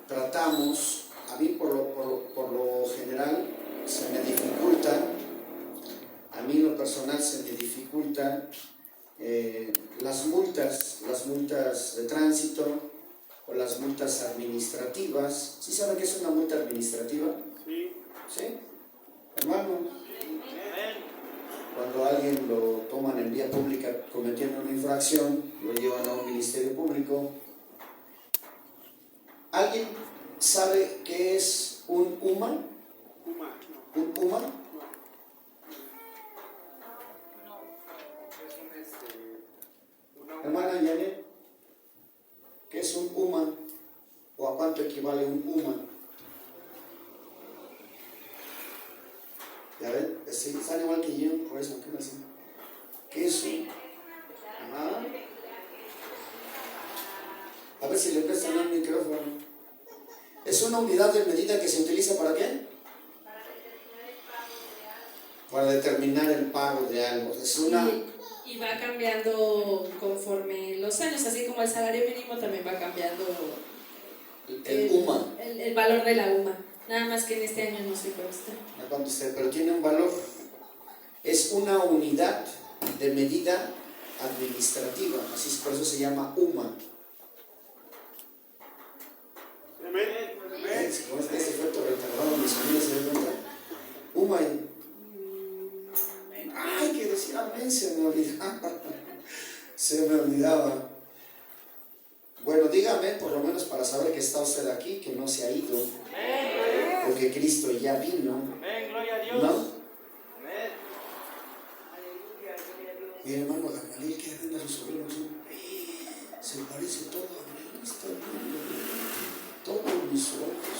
tratamos, a mí por lo general se me dificulta, a mí en lo personal se me dificulta las multas de tránsito o las multas administrativas. ¿Sí saben qué es una multa administrativa? Sí. ¿Sí? Hermano, cuando a alguien lo toman en vía pública cometiendo una infracción, lo llevan a un ministerio público. ¿Alguien sabe qué es un UMA? ¿Un UMA? Hermana Janet, ¿qué es un UMA? ¿O a cuánto equivale un UMA? Ya ven, están igual que yo, por eso, ¿qué así? ¿Qué es un? Ajá. A ver si le prestan el micrófono. ¿Es una unidad de medida que se utiliza para qué? Para determinar el pago de algo. Es una... Y va cambiando conforme los años, así como el salario mínimo también va cambiando el UMA. El valor de la UMA. Nada más que en este año no sé cuánto está. Pero tiene un valor. Es una unidad de medida administrativa, así por eso se llama UMA. ¿Cómo es este efecto retardado? Mis amigos se dan cuenta. UMA. Ay, que decir amén, se me olvidaba. Bueno, dígame por lo menos para saber que está usted aquí, que no se ha ido, porque Cristo ya vino. ¿No? Mi hermano Gamaliel, que anda a sus sobrinos, se parece todo a mí, está viendo todos mis ojos.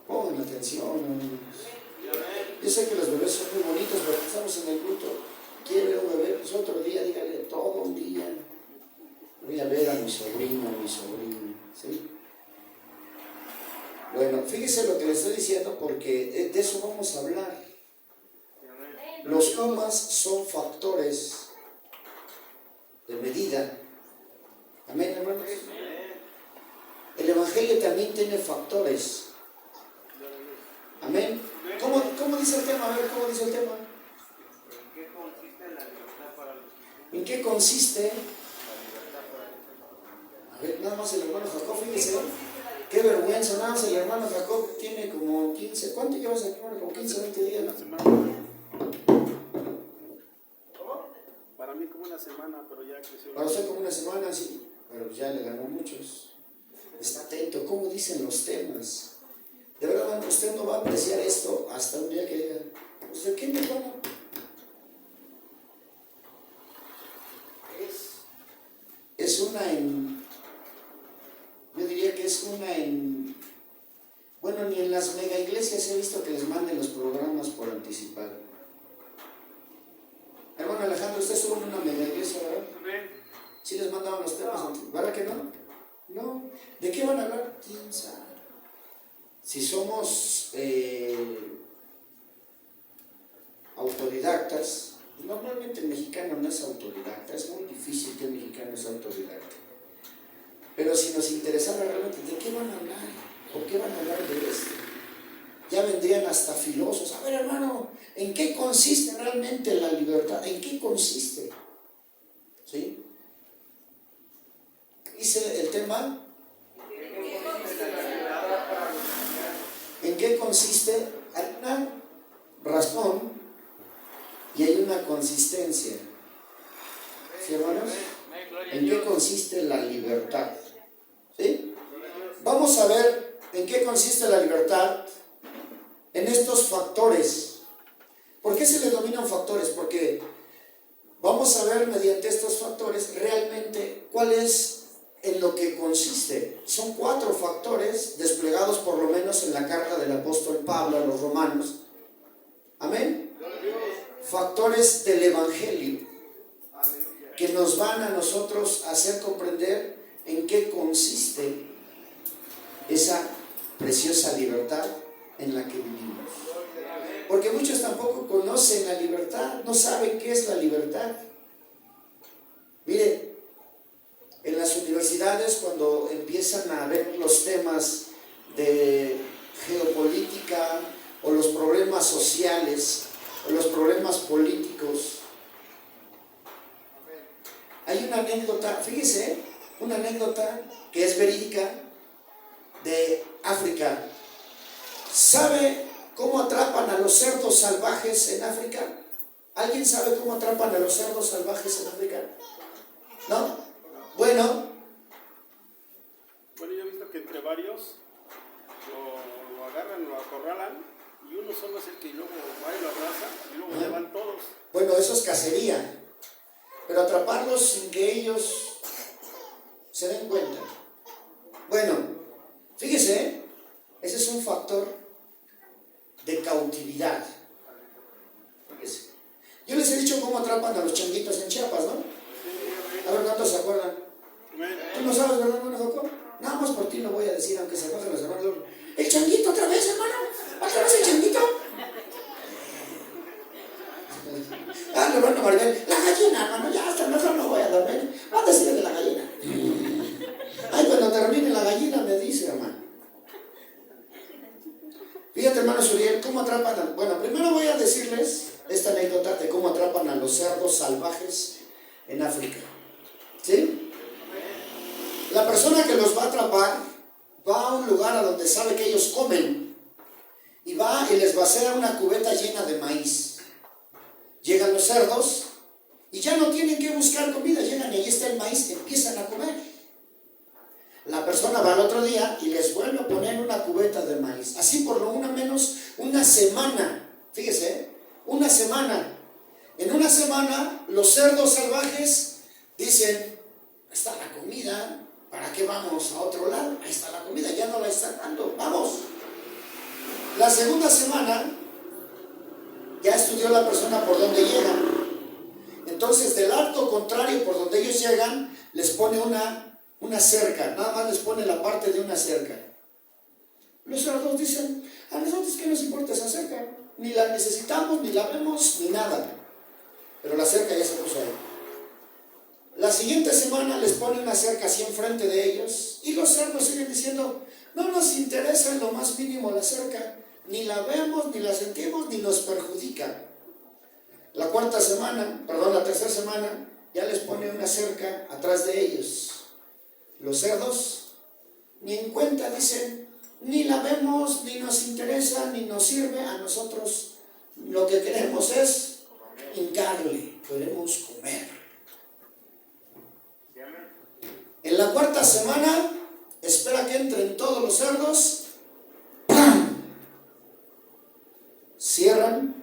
Pongan atención. Yo sé que los bebés son muy bonitos, pero estamos en el culto. Quiere un bebé, pues otro día, dígale, todo un día. Voy a ver a mi sobrino, ¿sí? Bueno, fíjese lo que le estoy diciendo porque de eso vamos a hablar. Los UMAs son factores de medida. Amén, hermanos. El Evangelio también tiene factores. Amén. ¿Cómo dice el tema? A ver, ¿cómo dice el tema? ¿En qué consiste? A ver, nada más el hermano Jacob, fíjese. Qué vergüenza, nada más el hermano Jacob tiene como 15. ¿Cuánto llevas aquí, hermano? Como 15, 20 días, ¿no? Para mí como una semana, pero ya creció. Para usted como una semana, sí, pero ya le ganó muchos. Está atento, ¿cómo dicen los temas? De verdad, usted no va a apreciar esto hasta un día que diga, ¿usted qué me toma? Es una en... Yo diría que es una en... Bueno, ni en las mega iglesias he visto que les manden los programas por anticipado. Hermano Alejandro, usted estuvo en una mega iglesia, ¿verdad? ¿Sí les mandaban los temas anticipados? ¿Verdad que no? No. ¿De qué van a hablar? ¿Quién sabe? Si somos autodidactas, normalmente el mexicano no es autodidacta, es muy difícil que el mexicano sea autodidacta. Pero si nos interesara realmente, ¿de qué van a hablar? ¿Por qué van a hablar de esto? Ya vendrían hasta filósofos. A ver, hermano, ¿en qué consiste realmente la libertad? ¿En qué consiste? ¿Sí? Dice el tema. ¿En qué consiste? Hay una razón y hay una consistencia. ¿Sí, hermanos? ¿En qué consiste la libertad? ¿Sí? Vamos a ver en qué consiste la libertad en estos factores. ¿Por qué se le denominan factores? Porque vamos a ver mediante estos factores realmente cuál es en lo que consiste. Son 4 factores desplegados por lo menos en la carta del apóstol Pablo a los romanos. Amén. Factores del Evangelio que nos van a nosotros hacer comprender en qué consiste esa preciosa libertad en la que vivimos. Porque muchos tampoco conocen la libertad, no saben qué es la libertad. Mire, en las universidades universidades, cuando empiezan a ver los temas de geopolítica o los problemas sociales o los problemas políticos, hay una anécdota, fíjese, una anécdota que es verídica de África. ¿Sabe cómo atrapan a los cerdos salvajes en África? ¿Alguien sabe cómo atrapan a los cerdos salvajes en África? ¿No? Bueno, yo he visto que entre varios lo agarran, lo acorralan y uno solo es el que luego va y lo abraza y luego ya van todos. bueno, eso es cacería. Pero atraparlos sin que ellos se den cuenta. Bueno, fíjese, ese es un factor de cautividad. Fíjese. Yo les he dicho cómo atrapan a los changuitos en Chiapas, ¿no? A ver cuántos se acuerdan. Tú no sabes, ¿verdad, hermano Joco? Nada más por ti lo voy a decir, aunque se enojen los hermanos. El changuito otra vez, hermano. ¿Otra vez el changuito? Ah, hermano Maribel, la gallina, hermano, ya hasta mejor no voy a dormir. Va a decir de la gallina. Ay, cuando termine la gallina me dice, hermano. Fíjate, hermano Suriel, cómo atrapan a... Bueno, primero voy a decirles esta anécdota de cómo atrapan a los cerdos salvajes en África. ¿Sí? La persona que los va a atrapar va a un lugar a donde sabe que ellos comen y va y les vacía una cubeta llena de maíz. Llegan los cerdos y ya no tienen que buscar comida, llegan y ahí está el maíz, empiezan a comer. La persona va al otro día y les vuelve a poner una cubeta de maíz, así por lo menos una semana. Fíjese, una semana. En una semana los cerdos salvajes dicen, ahí está la comida, ¿para qué vamos a otro lado? Ahí está la comida, ya no la están dando, vamos. La segunda semana ya estudió la persona por dónde llegan. Entonces, del lado contrario por donde ellos llegan, les pone una cerca, nada más les pone la parte de una cerca. Los cerdos dicen, a nosotros qué nos importa esa cerca, ni la necesitamos, ni la vemos, ni nada. Pero la cerca ya se puso ahí. La siguiente semana les pone una cerca así enfrente de ellos, y los cerdos siguen diciendo, no nos interesa en lo más mínimo la cerca, ni la vemos, ni la sentimos, ni nos perjudica. La tercera semana, ya les pone una cerca atrás de ellos. Los cerdos, ni en cuenta, dicen, ni la vemos, ni nos interesa, ni nos sirve. A nosotros lo que queremos es hincarle, queremos comer. En la cuarta semana, espera que entren todos los cerdos, ¡pam! Cierran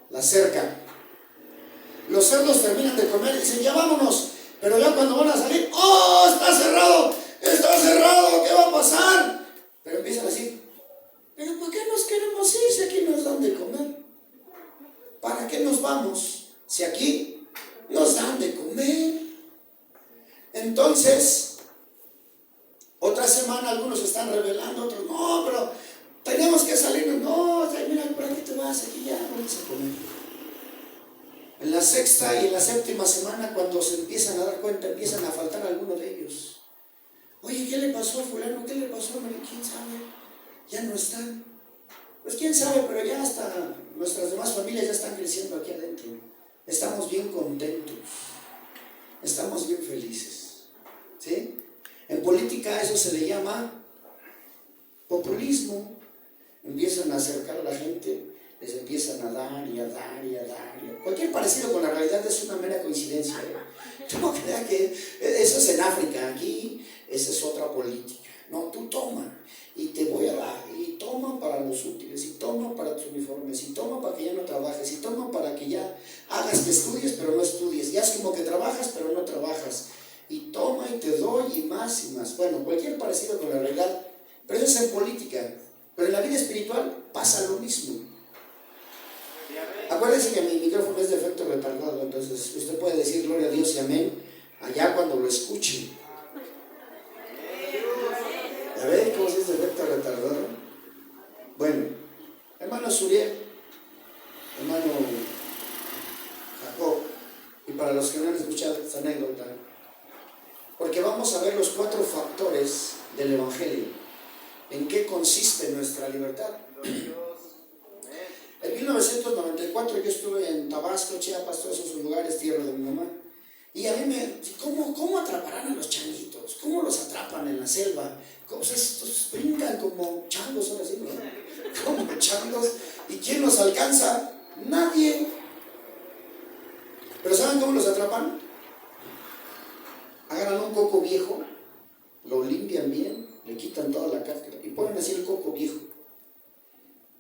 la cerca. Los cerdos terminan de comer y dicen, ya vámonos. Pero ya cuando van a salir, ¡oh, está cerrado! ¡Está cerrado! ¿Qué va a pasar? Pero empiezan a decir, ¿pero por qué nos queremos ir si aquí nos dan de comer? ¿Para qué nos vamos si aquí nos dan de comer? Entonces, otra semana algunos están rebelando, otros no, pero tenemos que salirnos. No, mira, ¿para qué te vas? Aquí ya vamos a comer. En la sexta y en la séptima semana, cuando se empiezan a dar cuenta, empiezan a faltar algunos de ellos. Oye, ¿qué le pasó a fulano? ¿Qué le pasó a María? ¿Quién sabe? Ya no están. Pues quién sabe, pero ya hasta nuestras demás familias ya están creciendo aquí adentro. Estamos bien contentos. Estamos bien felices. ¿Sí? En política eso se le llama populismo. Empiezan a acercar a la gente, les empiezan a dar y a dar y a dar. Cualquier parecido con la realidad es una mera coincidencia. No crea que eso es en África, aquí esa es otra política. No, tú toma y te voy a dar, y toma para los útiles, y toma para tus uniformes, y toma para que ya no trabajes, y toma para que ya hagas que estudies pero no estudies, y haz como que trabajas pero no trabajas, y toma y te doy y más y más. Bueno, cualquier parecido con la realidad, pero eso es en política. Pero en la vida espiritual pasa lo mismo. Acuérdense que mi micrófono es de efecto retardado, entonces usted puede decir gloria a Dios y amén allá cuando lo escuche. ¿Ya ven cómo es de efecto retardado? Bueno, hermano Suriel, hermano Jacob, y para los que no han escuchado esta anécdota, porque vamos a ver los 4 factores del Evangelio. ¿En qué consiste nuestra libertad? En 1994 yo estuve en Tabasco, Chiapas, todos esos lugares, tierra de mi mamá. Y a mí ¿cómo atraparán a los changuitos? ¿Cómo los atrapan en la selva? ¿Cómo estos brincan como changos ahora sí, ¿no? Como changos. ¿Y quién los alcanza? Nadie. ¿Pero saben cómo los atrapan? Agarran un coco viejo, lo limpian bien, le quitan toda la cáscara y ponen así el coco viejo.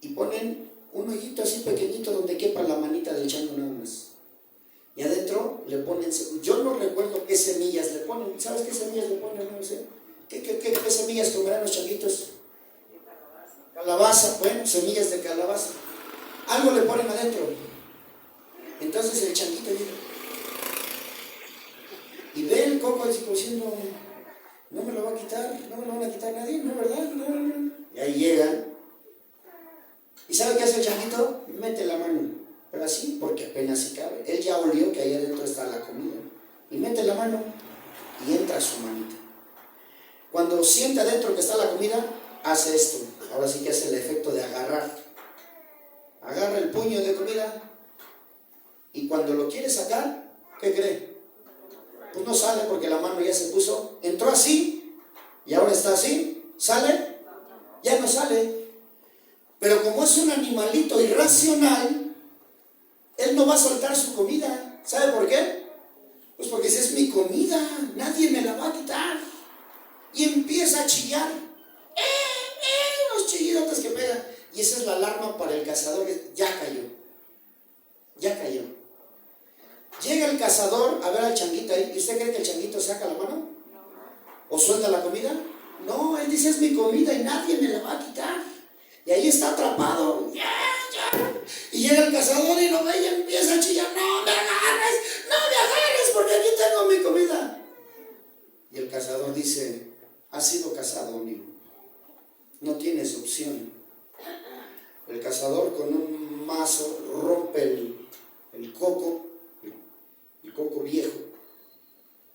Y ponen un hoyito así pequeñito donde quepa la manita del chango nada más. Y adentro le ponen, yo no recuerdo qué semillas le ponen. ¿Sabes qué semillas le ponen? No sé. ¿Qué semillas comerán los changuitos? Calabaza, bueno, semillas de calabaza. Algo le ponen adentro. Entonces el changuito llega y ve el coco así como diciendo, no me lo va a quitar, no me lo van a quitar nadie, ¿no, verdad? No. Y ahí llegan. ¿Y sabe qué hace el changuito? Mete la mano. Pero así, porque apenas se cabe. Él ya olió que ahí adentro está la comida. Y mete la mano y entra su manita. Cuando siente adentro que está la comida, hace esto. Ahora sí que hace el efecto de agarrar. Agarra el puño de comida y cuando lo quiere sacar, ¿qué cree? Pues no sale porque la mano ya se puso. Entró así y ahora está así. ¿Sale? Ya no sale. Pero como es un animalito irracional, él no va a soltar su comida. ¿Sabe por qué? Pues porque si es mi comida, nadie me la va a quitar. Y empieza a chillar. Los chillidotes que pegan. Y esa es la alarma para el cazador. Ya cayó. Ya cayó. Llega el cazador a ver al changuito ahí. ¿Y usted cree que el changuito saca la mano? ¿O suelta la comida? No, él dice es mi comida y nadie me la va a quitar. Y ahí está atrapado. Y llega el cazador y lo ve y empieza a chillar. No me agarres, porque aquí tengo mi comida. Y el cazador dice, has sido cazado, amigo. No tienes opción. El cazador con un mazo rompe el coco viejo.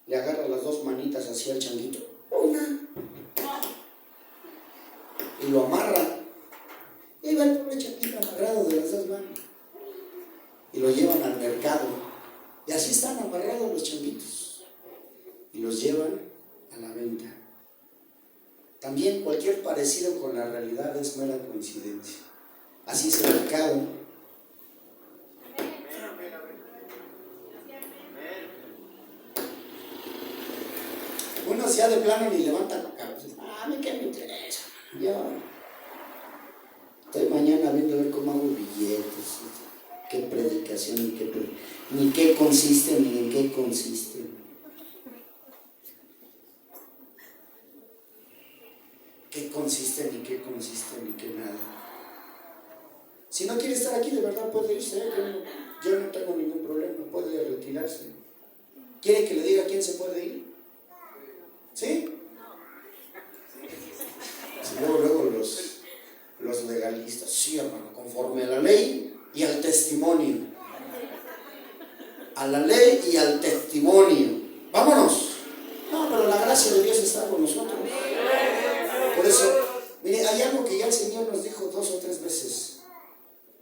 Le agarra las 2 manitas hacia el changuito. Una. Y lo amarra. Y ahí va el pobre changuito amarrado de las 2 manos. Y lo llevan al mercado. Y así están amarrados los changuitos. Y los llevan a la venta. También cualquier parecido con la realidad es mera coincidencia. Así es el mercado. Unos ya de plano ni levantan la cabeza. A mí qué me interesa. Yo estoy mañana viendo a ver cómo hago billetes. Qué predicación, ni qué consiste, ni en qué consiste. ¿Qué consiste, ni qué consiste, ni qué nada? Si no quiere estar aquí, de verdad puede irse. Yo no tengo ningún problema, puede retirarse. ¿Quiere que le diga a quién se puede ir? ¿Sí? Luego los legalistas, sí, hermano, conforme a la ley y al testimonio. A la ley y al testimonio. ¡Vámonos! No, pero la gracia de Dios está con nosotros. Por eso, mire, hay algo que ya el Señor nos dijo 2 o 3 veces.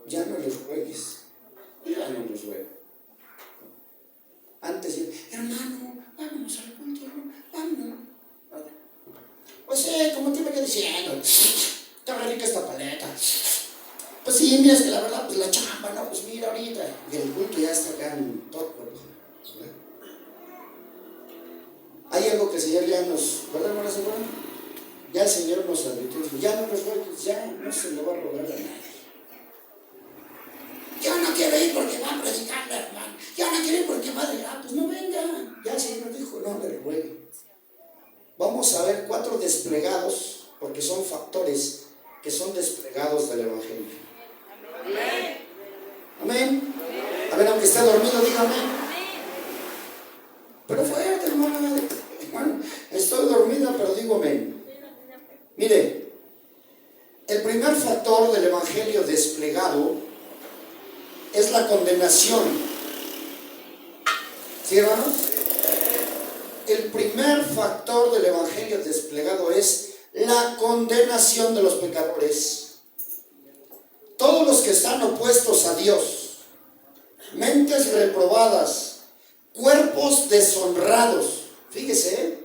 Ya no los ruegues. Ya no los ruego. Antes yo, hermano, vámonos al culto, vámonos. Pues como te iba diciendo, está re rica esta paleta. Pues sí, mira, es que la verdad, pues la chamba, ¿no? Pues mira ahorita. Y el culto ya está acá en todo. Hay algo que el Señor ya nos, ¿verdad, hermano? Ya el Señor nos advirtió, ya no los ruegues, ya no se le va a rogar a nadie. Yo no quiero ir porque va a predicar, hermano. Yo no quiero ir porque va a decir, pues no venga. Ya el Señor dijo, no le ruegue. Vamos a ver 4 desplegados, porque son factores que son desplegados del Evangelio. Amén. Amén. A ver, aunque esté dormido, dígame. Pero fuerte, hermano. Estoy dormida, pero digo amén. Mire, el primer factor del Evangelio desplegado es la condenación. ¿Sí, hermanos? el primer factor del Evangelio desplegado es la condenación de los pecadores. Todos los que están opuestos a Dios, mentes reprobadas, cuerpos deshonrados. Fíjese,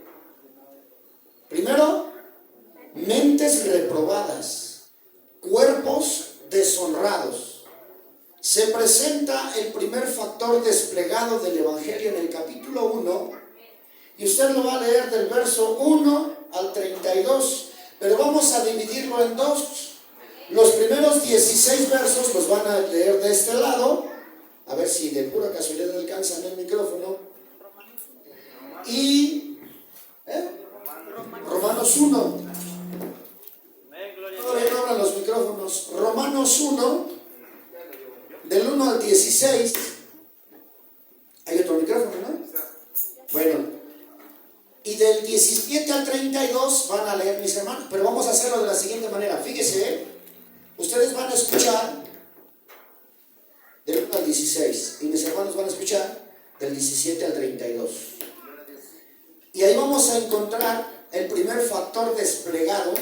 primero, mentes reprobadas, cuerpos deshonrados. Se presenta el primer factor desplegado del Evangelio en el capítulo 1, y usted lo va a leer del verso 1 al 32, pero vamos a dividirlo en dos. Los primeros 16 versos los van a leer de este lado, a ver si de pura casualidad alcanzan el micrófono. Y Romanos 1. Todavía no abran los micrófonos. Romanos 1, del 1 al 16. Hay otro micrófono, ¿no? Bueno, y del 17 al 32 van a leer mis hermanos, pero vamos a hacerlo de la siguiente manera. Fíjese, ustedes van a escuchar del 1 al 16 y mis hermanos van a escuchar del 17 al 32. Y ahí vamos a encontrar el primer factor desplegado.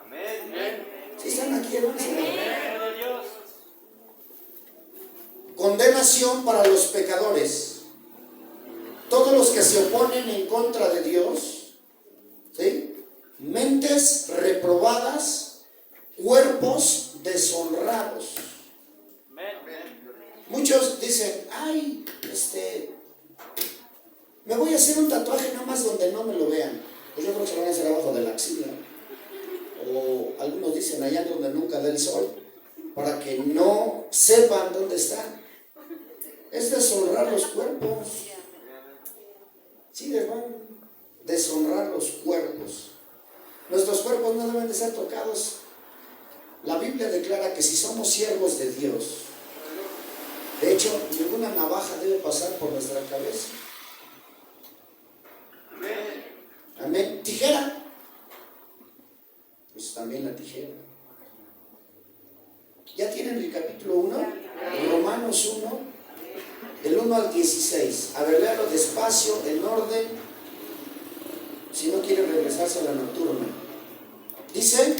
Amén. ¿Sí están aquí, hermanos? Condenación para los pecadores. Todos los que se oponen en contra de Dios, ¿sí? Mentes reprobadas, cuerpos deshonrados. Muchos dicen, ay, me voy a hacer un tatuaje nada más donde no me lo vean. Pues yo creo que se van a hacer abajo de la axila. O algunos dicen allá donde nunca da el sol, para que no sepan dónde están. Es deshonrar los cuerpos. Sí, hermano, deshonrar los cuerpos. Nuestros cuerpos no deben de ser tocados. La Biblia declara que si somos siervos de Dios, de hecho, ninguna navaja debe pasar por nuestra cabeza. Amén. Tijera. Pues también la tijera. ¿Ya tienen el capítulo 1? Romanos 1, del 1 al 16. A ver, léalo despacio, en orden, si no quieren regresarse a la nocturna. Dice: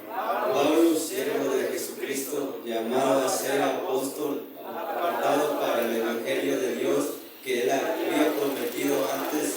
Pablo, siervo de Jesucristo, llamado a ser apóstol, apartado para el Evangelio de Dios, que él había prometido antes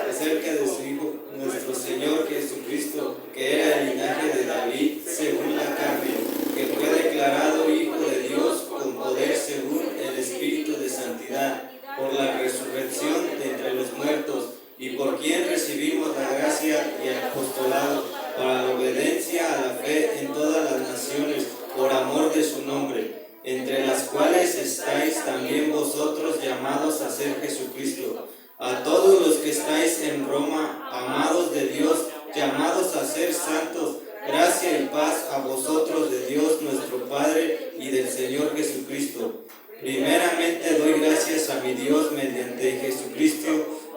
acerca de su Hijo, nuestro Señor Jesucristo, que era el linaje de David según la carne, que fue declarado Hijo de Dios con poder según el Espíritu de santidad, por la resurrección de entre los muertos, y por quien recibimos la gracia y el apostolado para la obediencia a la fe en todas las naciones, por amor de su nombre, entre las cuales estáis también vosotros llamados a ser Jesucristo. A todos los que estáis en Roma, amados de Dios, llamados a ser santos, gracia y paz a vosotros de Dios nuestro Padre y del Señor Jesucristo. Primeramente doy gracias a mi Dios mediante Jesucristo,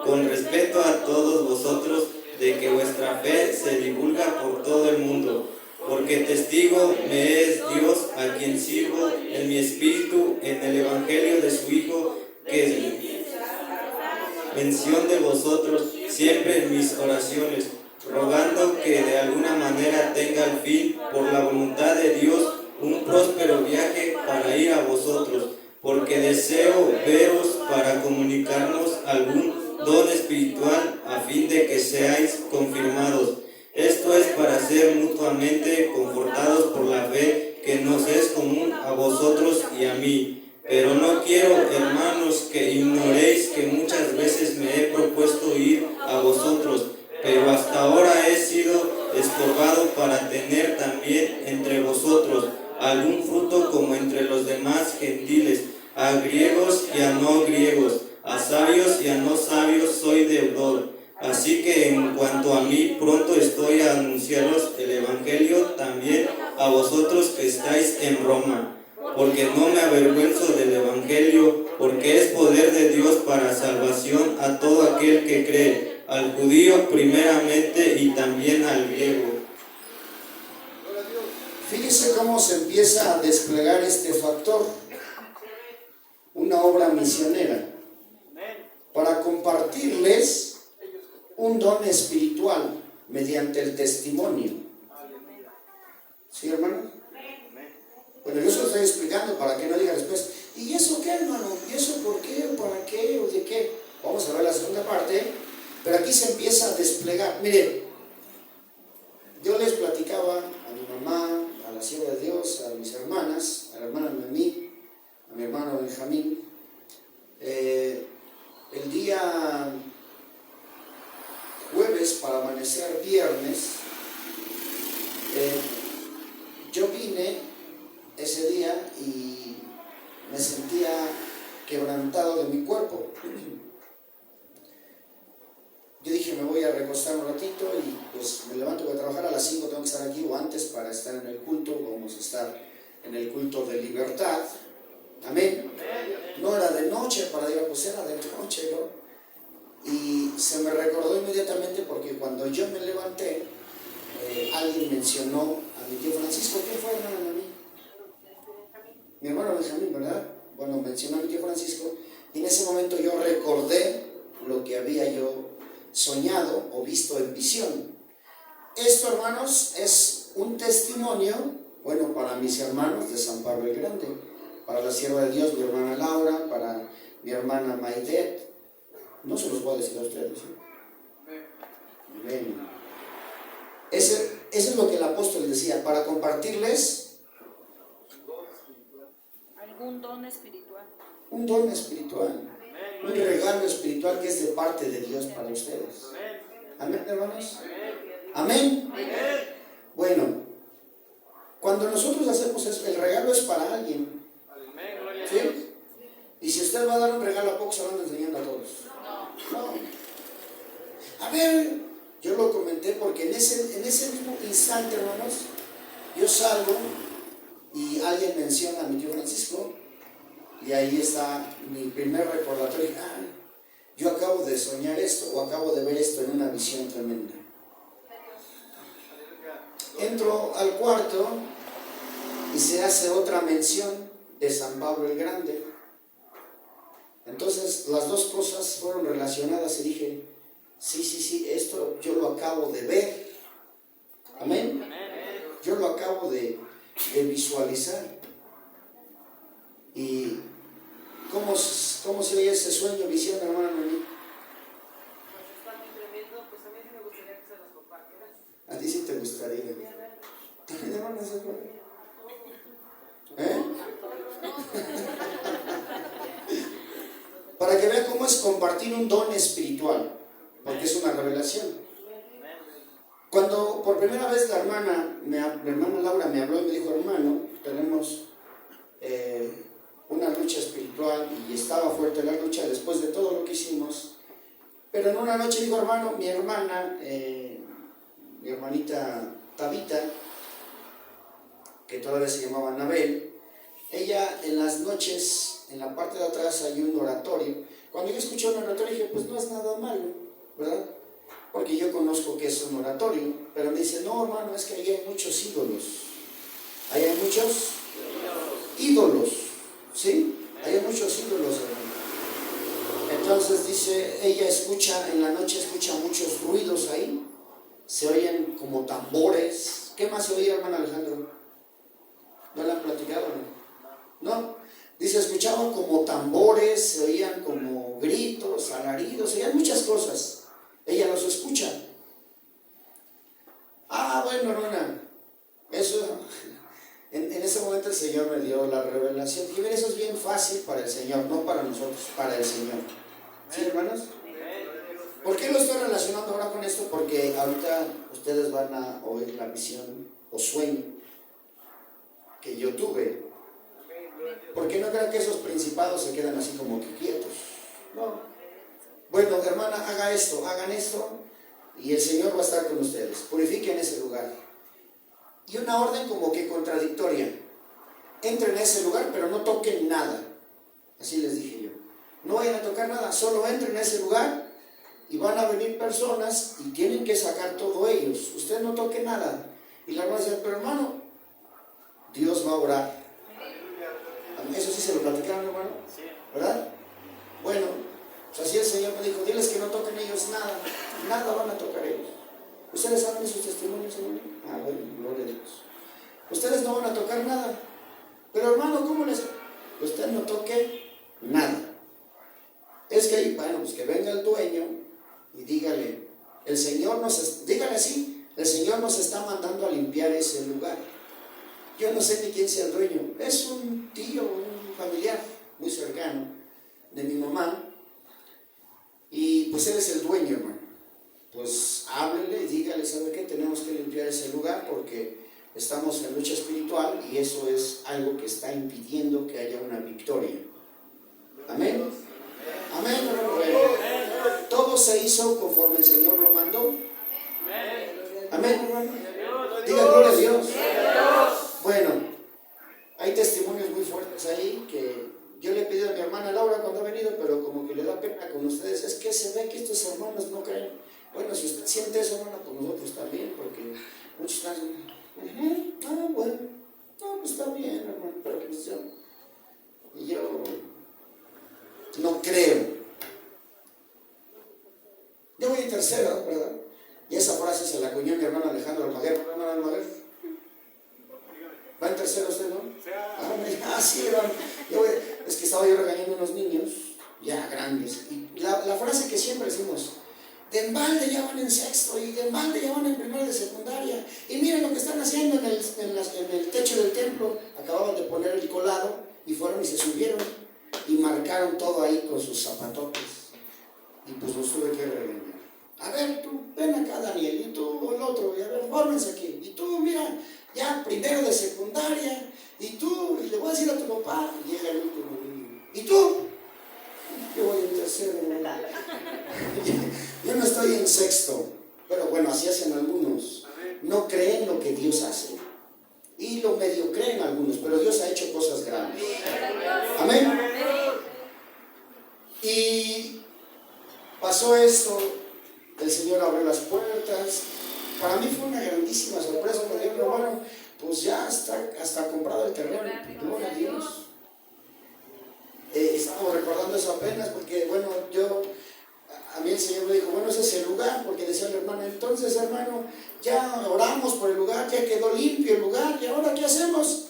con respeto a todos vosotros, de que vuestra fe se divulga por todo el mundo, porque testigo me es Dios, a quien sirvo en mi espíritu en el Evangelio de su Hijo, que es mención de vosotros siempre en mis oraciones, rogando que de alguna manera tenga al fin, por la voluntad de Dios, un próspero viaje para ir a vosotros, porque deseo veros para comunicarnos algún don espiritual a fin de que seáis confirmados. Esto es para ser mutuamente confortados por la fe que nos es común a vosotros y a mí. Pero no quiero, hermanos, que ignoréis que muchas veces me he propuesto ir a vosotros, pero hasta ahora he sido estorbado para tener también entre vosotros algún fruto como entre los demás gentiles, a griegos y a no griegos, a sabios y a no sabios soy deudor. Así que en cuanto a mí, pronto estoy a anunciaros el Evangelio también a vosotros que estáis en Roma. Porque no me avergüenzo del Evangelio, porque es poder de Dios para salvación a todo aquel que cree, al judío primeramente y también al griego. Fíjese cómo se empieza a desplegar este factor. una obra misionera para compartirles un don espiritual mediante el testimonio. ¿Sí, hermano? Bueno, yo se lo estoy explicando para que no diga después, ¿y eso qué, hermano? ¿Y eso por qué? ¿O para qué? ¿O de qué? Vamos a ver la segunda parte, pero aquí se empieza a desplegar. Miren, yo les platicaba a mi mamá, a la sierva de Dios, a mis hermanas, a la hermana Noemí, a mi hermano Benjamín, el día jueves para amanecer viernes, yo vine ese día y me sentía quebrantado de mi cuerpo. Yo dije, me voy a recostar un ratito y pues me levanto, voy a trabajar a las 5, tengo que estar aquí o antes para estar en el culto. Vamos a estar en el culto de libertad. Amén. No era de noche para Dios, pues era de noche, ¿no? Y se me recordó inmediatamente porque cuando yo me levanté, alguien mencionó a mi tío Francisco. ¿Qué fue, hermano? Mi hermano Benjamín, ¿verdad? Bueno, mencionó a mi tío Francisco y en ese momento yo recordé lo que había yo soñado o visto en visión. Esto, hermanos, es un testimonio, bueno, para mis hermanos de San Pablo el Grande, para la sierva de Dios, mi hermana Laura, para mi hermana Maidet. No se los voy a decir a ustedes, ¿sí? Amén. Eso es lo que el apóstol decía, para compartirles algún don espiritual. Un don espiritual, un regalo espiritual que es de parte de Dios para ustedes. Amén, hermanos. Amén. Bueno, cuando nosotros hacemos eso, el regalo es para alguien. ¿Sí? Y si usted va a dar un regalo, ¿a poco se lo anda enseñando a todos? No. A ver, yo lo comenté porque en ese mismo instante, hermanos, yo salgo y alguien menciona a mi tío Francisco y ahí está mi primer recordatorio. Yo acabo de soñar esto o acabo de ver esto en una visión tremenda. Entro al cuarto y se hace otra mención de San Pablo el Grande. Entonces las dos cosas fueron relacionadas y dije, sí, esto yo lo acabo de ver. Amén. Yo lo acabo de visualizar. ¿Y cómo se oye ese sueño, visión, hermano? Está muy tremendo, pues a mí sí me gustaría que se los compartieras. A ti sí te gustaría. Hermano, ¿eh? Para que vean cómo es compartir un don espiritual, porque es una revelación. Cuando por primera vez la hermana Laura me habló y me dijo, hermano, tenemos una lucha espiritual y estaba fuerte la lucha después de todo lo que hicimos, pero en una noche dijo, hermano, mi hermana, mi hermanita Tabita, que todavía se llamaba Anabel, ella en las noches, en la parte de atrás hay un oratorio. Cuando yo escuché un oratorio dije, pues no es nada malo, ¿verdad? Porque yo conozco que es un oratorio, pero me dice, no, hermano, es que ahí hay muchos ídolos. Ahí hay muchos ídolos, ¿sí? Ahí hay muchos ídolos, hermano. Entonces dice, ella escucha, en la noche escucha muchos ruidos ahí, se oyen como tambores. ¿Qué más se oía, hermano Alejandro? ¿No le han platicado? ¿No? Dice, escuchaban como tambores, se oían como gritos, alaridos, se oían muchas cosas. Ella los escucha. Bueno, hermana, eso, en ese momento el Señor me dio la revelación. Dije, eso es bien fácil para el Señor, no para nosotros, para el Señor. ¿Sí, hermanos? ¿Por qué lo estoy relacionando ahora con esto? Porque ahorita ustedes van a oír la visión o sueño que yo tuve. Porque no crean que esos principados se quedan así como que quietos. No. Bueno, hermana, hagan esto, y el Señor va a estar con ustedes. Purifiquen ese lugar. Y una orden como que contradictoria. Entren a ese lugar, pero no toquen nada. Así les dije yo. No vayan a tocar nada, solo entren a ese lugar y van a venir personas y tienen que sacar todo ellos. Usted no toque nada. Y la hermana dice, pero hermano, Dios va a orar. Eso sí se lo platicaron, hermano. ¿verdad? Bueno, pues así el Señor me dijo, diles que no toquen ellos nada, nada van a tocar ellos. ¿Ustedes saben esos testimonios, hermano? Ah, bueno, gloria a Dios. Ustedes no van a tocar nada. Pero hermano, ¿cómo les...? Usted no toque nada. Es que, bueno, pues que venga el dueño y dígale, el Señor dígale así, el Señor nos está mandando a limpiar ese lugar. Yo no sé ni quién sea el dueño. Es un tío, un familiar muy cercano de mi mamá. Y pues él es el dueño, hermano. Pues háblele y dígale, ¿sabe qué? Tenemos que limpiar ese lugar porque estamos en lucha espiritual y eso es algo que está impidiendo que haya una victoria. Amén. Amén, hermano. Bueno, todo se hizo conforme el Señor lo mandó. Amén, hermano. Diga gloria a Dios. Bueno, hay testimonios muy fuertes ahí que yo le he pedido a mi hermana Laura cuando ha venido, pero como que le da pena con ustedes. Es que se ve que estos hermanos no creen. Bueno, si usted siente eso, hermano, con nosotros también, porque muchos están diciendo, bueno, no, pues está bien, hermano, pero pues yo no creo. Yo voy en tercera, ¿verdad? Y esa frase se la acuñó mi hermano Alejandro Almaguer. ¿Hermano Almaguer? ¿Va en tercero usted, no? Sí, hermano. Es que estaba yo regañando a unos niños, ya grandes. Y la frase que siempre decimos, de embalde ya van en sexto y de embalde ya van en primero de secundaria. Y miren lo que están haciendo en el techo del templo. Acababan de poner el colado y fueron y se subieron y marcaron todo ahí con sus zapatotes. Y pues los tuve que regañar. A ver, tú, ven acá, Daniel, y tú, el otro, y a ver, fórmense aquí. Y tú, mira, ya primero de secundaria, y tú, y le voy a decir a tu papá, y llega el último niño. ¿Y tú? Yo voy en tercero. Yo no estoy en sexto, pero bueno, así hacen algunos. No creen lo que Dios hace. Y lo medio creen algunos, pero Dios ha hecho cosas grandes. Amén. Y pasó esto, el Señor abrió las puertas. Para mí fue una grandísima sorpresa, me dijo, hermano, pues ya está hasta comprado el terreno. Gloria a Dios. Estamos recordando eso apenas porque, bueno, a mí el Señor me dijo, bueno, ese es el lugar, porque decía el hermano, entonces, hermano, ya oramos por el lugar, ya quedó limpio el lugar, ¿y ahora qué hacemos?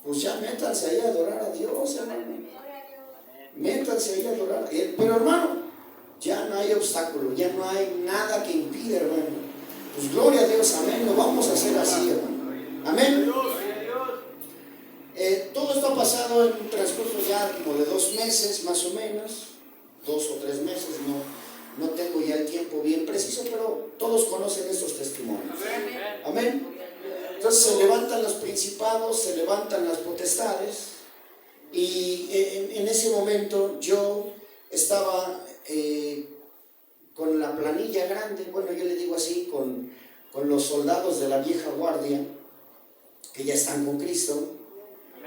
Pues ya métanse ahí a adorar a Dios, hermano. Métanse ahí a adorar. Pero, hermano, ya no hay obstáculo, ya no hay nada que impida, hermano. Pues gloria a Dios, amén, lo vamos a hacer así, hermano. Amén. Todo esto ha pasado en un transcurso ya como de 2 meses, más o menos, 2 o 3 meses, no tengo ya el tiempo bien preciso, pero todos conocen estos testimonios. Amén. Entonces se levantan los principados, se levantan las potestades, y en ese momento yo estaba con la planilla grande, bueno, yo le digo así, con los soldados de la vieja guardia, que ya están con Cristo,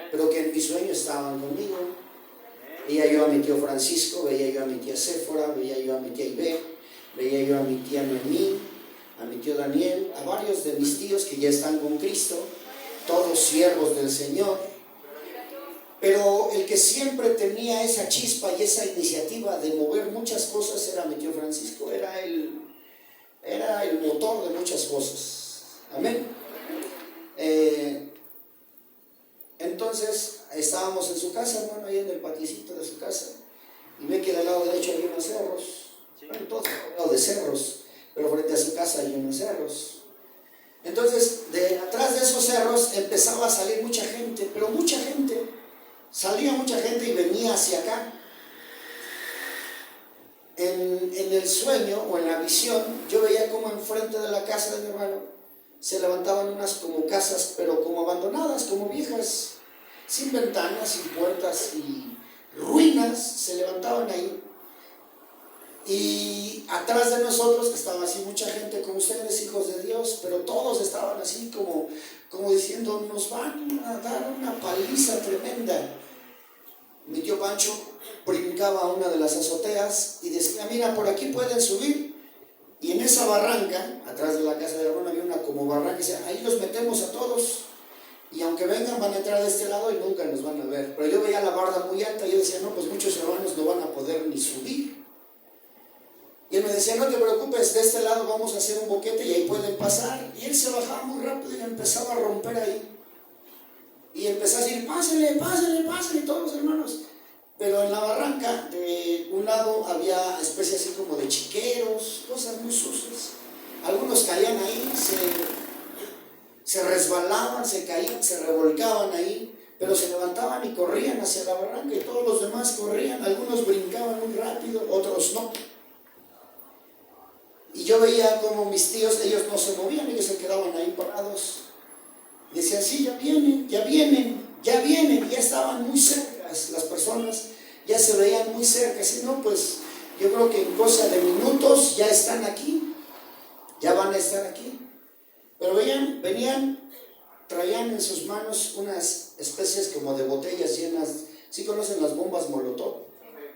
pero que en mi sueño estaban conmigo. Veía yo a mi tío Francisco, veía yo a mi tía Séfora, veía yo a mi tía Ibe, veía yo a mi tía Noemí, a mi tío Daniel, a varios de mis tíos que ya están con Cristo, todos siervos del Señor. Pero el que siempre tenía esa chispa y esa iniciativa de mover muchas cosas era mi tío Francisco, era el motor de muchas cosas. Amén. Entonces estábamos en su casa, hermano, ahí en el patiecito de su casa, y ve que del lado derecho hay unos cerros, bueno, todos al lado de cerros, pero frente a su casa hay unos cerros. Entonces, de atrás de esos cerros empezaba a salir mucha gente, pero mucha gente, salía mucha gente y venía hacia acá. En el sueño o en la visión, yo veía como enfrente de la casa de mi hermano se levantaban unas como casas, pero como abandonadas, como viejas, sin ventanas, sin puertas y ruinas, se levantaban ahí. Y atrás de nosotros estaba así mucha gente, como ustedes, hijos de Dios, pero todos estaban así como diciendo, nos van a dar una paliza tremenda. Mi tío Pancho brincaba a una de las azoteas y decía, mira, por aquí pueden subir. Y en esa barranca, atrás de la casa de hermano había una como barranca, y decía, ahí los metemos a todos. Y aunque vengan, van a entrar de este lado y nunca nos van a ver. Pero yo veía la barda muy alta y yo decía, no, pues muchos hermanos no van a poder ni subir. Y él me decía, no te preocupes, de este lado vamos a hacer un boquete y ahí pueden pasar. Y él se bajaba muy rápido y empezaba a romper ahí. Y empezó a decir, pásenle, pásenle, pásenle, todos los hermanos. Pero en la barranca, de un lado había especies así como de chiqueros, cosas muy sucias. Algunos caían ahí, se resbalaban, se caían, se revolcaban ahí, pero se levantaban y corrían hacia la barranca y todos los demás corrían. Algunos brincaban muy rápido, otros no. Y yo veía como mis tíos, ellos no se movían, ellos se quedaban ahí parados. Y decían, sí, ya vienen, ya vienen, ya vienen. Y ya estaban muy cerca, las personas ya se veían muy cerca. Si no, pues yo creo que en cosa de minutos ya están aquí, ya van a estar aquí. Pero venían, traían en sus manos unas especies como de botellas llenas. ¿Sí conocen las bombas Molotov?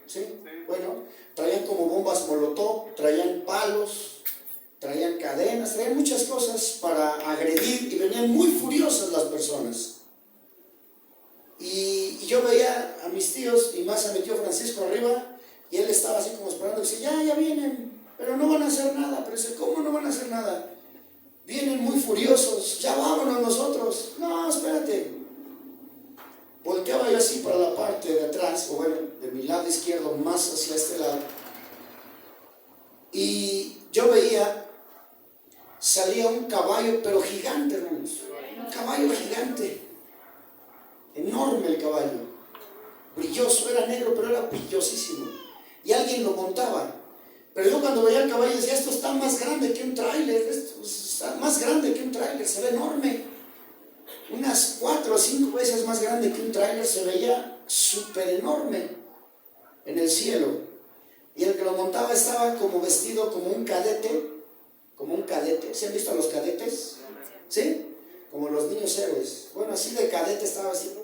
¿Sí? Bueno, traían como bombas Molotov, traían palos, traían cadenas, traían muchas cosas para agredir y venían muy furiosas las personas. Y yo veía a mis tíos y más a mi tío Francisco arriba y él estaba así como esperando y decía, ya vienen, pero no van a hacer nada. Pero dice, ¿cómo no van a hacer nada? Vienen muy furiosos, ya vámonos nosotros. No, espérate. Volteaba yo así para la parte de atrás, o bueno, de mi lado izquierdo, más hacia este lado. Y yo veía, salía un caballo, pero gigante, hermanos. Un caballo gigante. Enorme el caballo. Brilloso, era negro, pero era brillosísimo. Y alguien lo montaba. Pero yo cuando veía el caballo decía, esto está más grande que un tráiler, esto está más grande que un tráiler, se ve enorme. Unas 4 o 5 veces más grande que un tráiler, se veía súper enorme en el cielo. Y el que lo montaba estaba como vestido como un cadete, ¿se han visto a los cadetes? ¿Sí? Como los niños héroes. Bueno, así de cadete estaba haciendo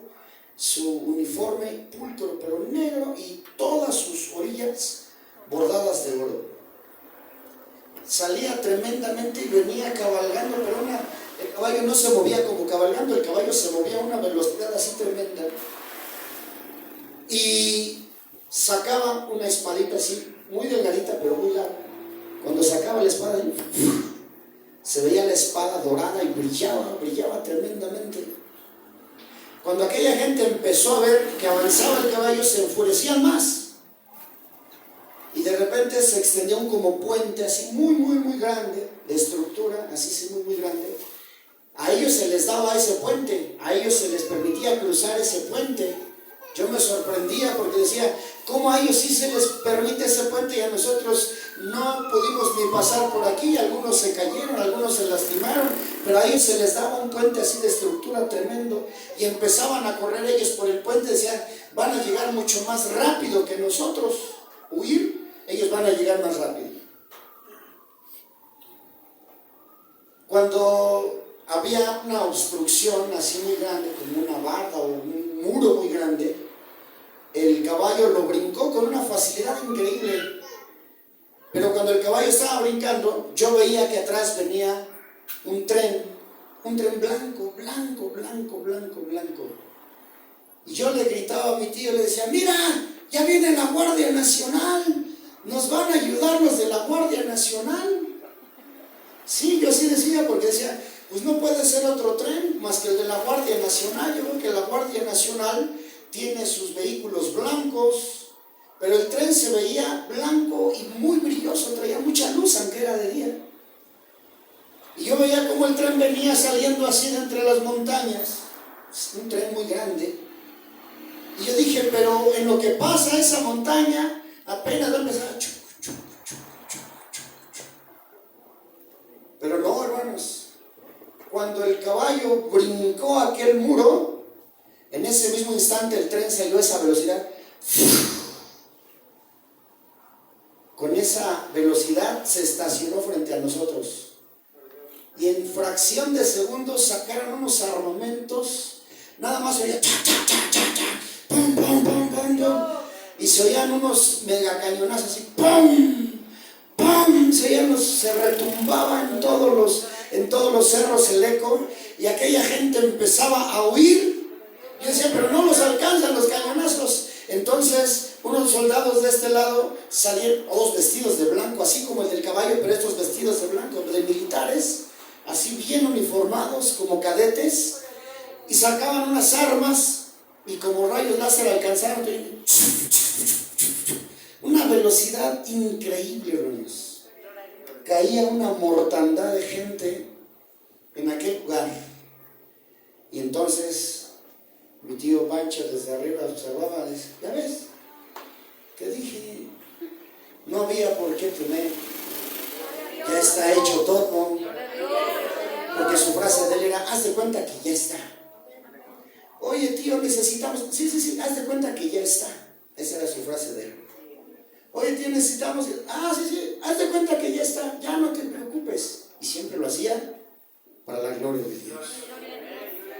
su uniforme púrpura, pero negro, y todas sus orillas bordadas de oro. Salía tremendamente y venía cabalgando, pero el caballo no se movía como cabalgando, el caballo se movía a una velocidad así tremenda. Y sacaba una espadita así, muy delgadita, pero muy larga. Cuando sacaba la espada, se veía la espada dorada y brillaba tremendamente. Cuando aquella gente empezó a ver que avanzaba el caballo, se enfurecían más. Y de repente se extendía un como puente así muy grande, de estructura, así muy grande. A ellos se les daba ese puente, a ellos se les permitía cruzar ese puente. Yo me sorprendía porque decía, ¿cómo a ellos sí se les permite ese puente y a nosotros no pudimos ni pasar por aquí? Algunos se cayeron, algunos se lastimaron, pero a ellos se les daba un puente así de estructura tremendo y empezaban a correr ellos por el puente. Decían, van a llegar mucho más rápido que nosotros, huir, ellos van a llegar más rápido. Cuando había una obstrucción así muy grande, como una barda o un muro muy grande, el caballo lo brincó con una facilidad increíble. Pero cuando el caballo estaba brincando, yo veía que atrás venía un tren blanco. Y yo le gritaba a mi tío, le decía, mira, ya viene la Guardia Nacional, nos van a ayudar los de la Guardia Nacional. Sí, yo así decía, porque decía, pues no puede ser otro tren más que el de la Guardia Nacional. Yo creo que la Guardia Nacional tiene sus vehículos blancos, pero el tren se veía blanco y muy brilloso, traía mucha luz aunque era de día. Y yo veía cómo el tren venía saliendo así de entre las montañas, un tren muy grande. Y yo dije, pero en lo que pasa esa montaña, apenas va a empezar. Pero no, hermanos, cuando el caballo brincó aquel muro, en ese mismo instante el tren salió a esa velocidad. Con esa velocidad se estacionó frente a nosotros. Y en fracción de segundos sacaron unos armamentos, nada más se oía pum, pum, pum, pum, pum, y se oían unos megacañonazos así, pum, pum, se retumbaban todos en todos los cerros el eco, y aquella gente empezaba a huir. Yo decía, pero no los alcanzan los cañonazos. Entonces unos soldados de este lado salieron, todos vestidos de blanco, así como el del caballo, pero estos vestidos de blanco, de militares, así bien uniformados, como cadetes, y sacaban unas armas, y como rayos láser alcanzaron una velocidad increíble, hermanos. Caía una mortandad de gente en aquel lugar. Y entonces mi tío Pancho desde arriba observaba, decía, ya ves, te dije, no había por qué temer, ya está hecho todo. Porque su frase de él era, haz de cuenta que ya está. Oye tío, necesitamos, sí, haz de cuenta que ya está. Esa era su frase de él. Oye tío, necesitamos, sí, haz de cuenta que ya está, ya no te preocupes. Y siempre lo hacía para la gloria de Dios.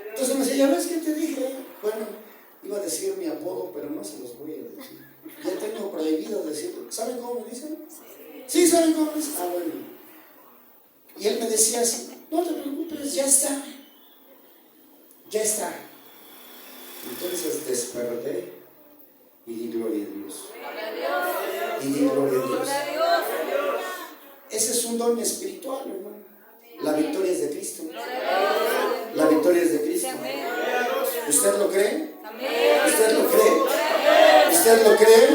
Entonces me decía, ya ves que te dije, bueno, iba a decir mi apodo, pero no se los voy a decir. Ya tengo prohibido decirlo. ¿Saben cómo me dicen? Sí, ¿saben cómo me dicen? Bueno. Y él me decía así, no te preocupes, ya está. Ya está. Entonces desperté y di gloria a Dios. Y di gloria a Dios. Ese es un don espiritual, hermano. La victoria es de Cristo. La victoria es de Cristo. ¿Usted lo cree? ¿Usted lo cree? ¿Usted lo cree?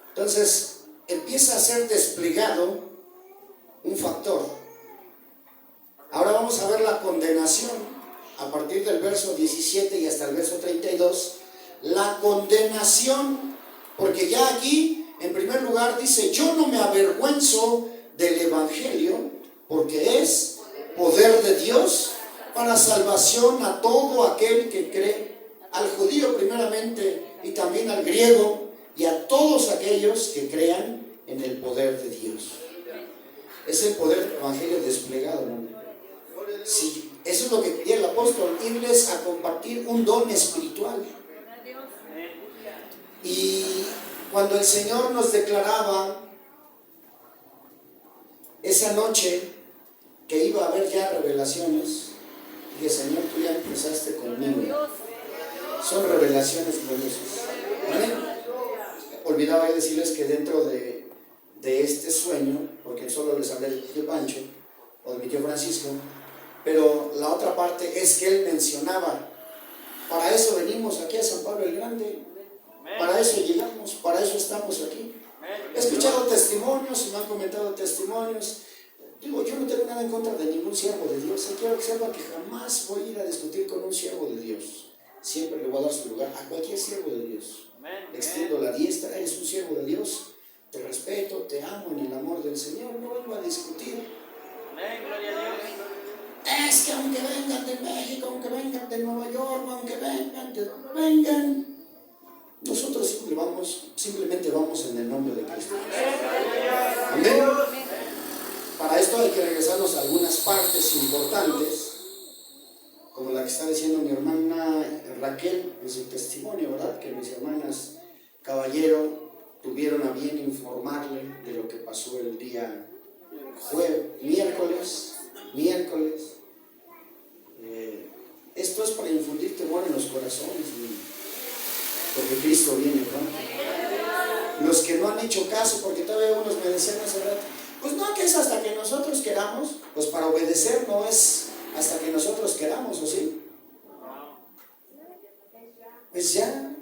Entonces empieza a ser desplegado un factor. Ahora vamos a ver la condenación a partir del verso 17 y hasta el verso 32. La condenación, porque ya aquí en primer lugar dice, yo no me avergüenzo del evangelio, porque es poder de Dios para salvación a todo aquel que cree, al judío primeramente y también al griego, y a todos aquellos que crean en el poder de Dios. Es el poder del evangelio desplegado, ¿no? Sí, eso es lo que quería el apóstol, irles a compartir un don espiritual. Y cuando el Señor nos declaraba esa noche que iba a haber ya revelaciones, dije, Señor, tú ya empezaste conmigo. Son revelaciones gloriosas. ¿Vale? Olvidaba decirles que dentro de este sueño, porque solo les hablé de tío Pancho o de mi tío Francisco, pero la otra parte es que él mencionaba, para eso venimos aquí a San Pablo el Grande, para eso llegamos, para eso estamos aquí. He escuchado testimonios y me han comentado testimonios. Digo, yo no tengo nada en contra de ningún siervo de Dios. Quiero que sepa que jamás voy a ir a discutir con un siervo de Dios. Siempre le voy a dar su lugar a cualquier siervo de Dios. Le extiendo la diestra, eres un siervo de Dios, te respeto, te amo en el amor del Señor, no vengo a discutir. Es que aunque vengan de México, aunque vengan de Nueva York, aunque vengan de donde vengan, nosotros simplemente vamos en el nombre de Cristo. Amén. Para esto hay que regresarnos a algunas partes importantes, como la que está diciendo mi hermana Raquel en su testimonio, ¿verdad? Que mis hermanas Caballero tuvieron a bien informarle de lo que pasó el día miércoles. Esto es para infundir temor en los corazones, porque Cristo viene pronto. Los que no han hecho caso, porque todavía unos me decían hace rato, pues no, que es hasta que nosotros queramos. Pues para obedecer no es hasta que nosotros queramos, ¿o sí? Pues ya.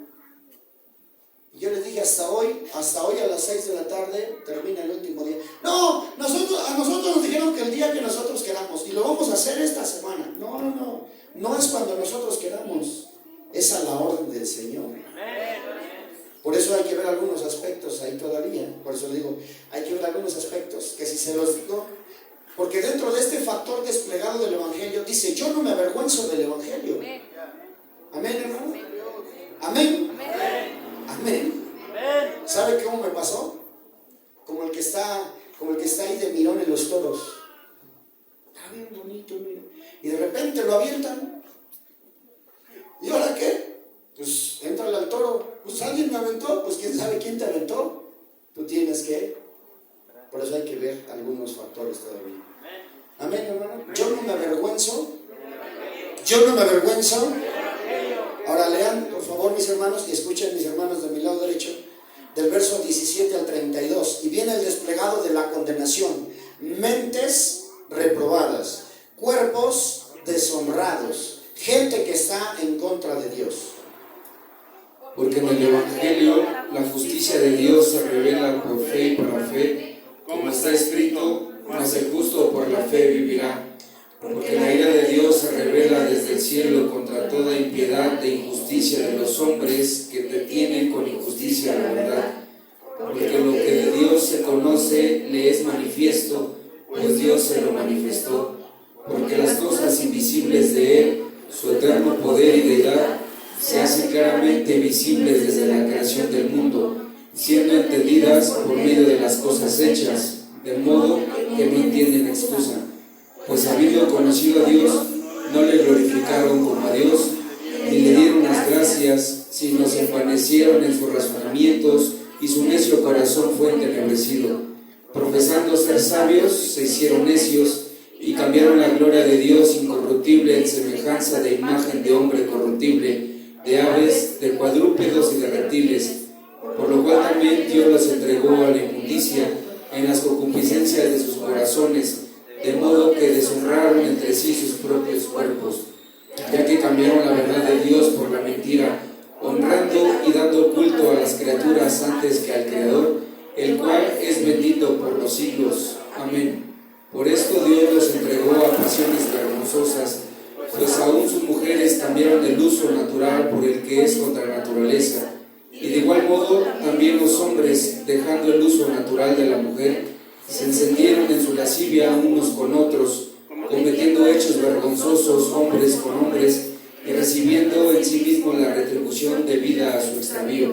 Yo les dije hasta hoy a las 6 de la tarde termina el último día. No, a nosotros nos dijeron que el día que nosotros queramos, y lo vamos a hacer esta semana. No es cuando nosotros queramos, es a la orden del Señor. Por eso hay que ver algunos aspectos ahí todavía. Por eso digo, hay que ver algunos aspectos que si se los digo, porque dentro de este factor desplegado del Evangelio dice, yo no me avergüenzo del Evangelio. Amén, hermano. Amén. Amén. ¿Sabe cómo me pasó? Como el que está ahí de mirón en los toros. Está bien bonito, mira. Y de repente lo avientan. ¿Y ahora qué? Pues entrale al toro. Pues alguien me aventó. Pues quién sabe quién te aventó. Tú tienes que Por eso hay que ver algunos factores todavía. Amén, hermano. Yo no me avergüenzo. Yo no me avergüenzo. Ahora lean, por favor, mis hermanos, y escuchen, mis hermanos de mi lado derecho, del verso 17 al 32. Y viene el desplegado de la condenación. Mentes reprobadas, cuerpos deshonrados, gente que está en contra de Dios. Porque en el Evangelio la justicia de Dios se revela por fe y por la fe, como está escrito, mas el justo por la fe vivirá. Porque la ira de Dios se revela desde el cielo contra toda impiedad e injusticia de los hombres que detienen con injusticia la verdad. Porque lo que de Dios se conoce le es manifiesto, pues Dios se lo manifestó. Porque las cosas invisibles de Él, su eterno poder y deidad, se hacen claramente visibles desde la creación del mundo, siendo entendidas por medio de las cosas hechas, de modo que no tienen excusa. Pues habiendo conocido a Dios, no le glorificaron como a Dios, ni le dieron las gracias, sino se envanecieron en sus razonamientos, y su necio corazón fue entenebrecido. Profesando ser sabios, se hicieron necios, y cambiaron la gloria de Dios incorruptible en semejanza de imagen de hombre corruptible, de aves, de cuadrúpedos y de reptiles, por lo cual también Dios los entregó a la inmundicia en las concupiscencias de sus corazones, de modo que deshonraron entre sí sus propios cuerpos, ya que cambiaron la verdad de Dios por la mentira, honrando y dando culto a las criaturas antes que al Creador, el cual es bendito por los siglos. Amén. Por esto Dios los entregó a pasiones vergonzosas, pues aún sus mujeres cambiaron el uso natural por el que es contra la naturaleza. Y de igual modo también los hombres, dejando el uso natural de la mujer, se encendieron en su lascivia unos con otros, cometiendo hechos vergonzosos hombres con hombres, y recibiendo en sí mismos la retribución debida a su extravío.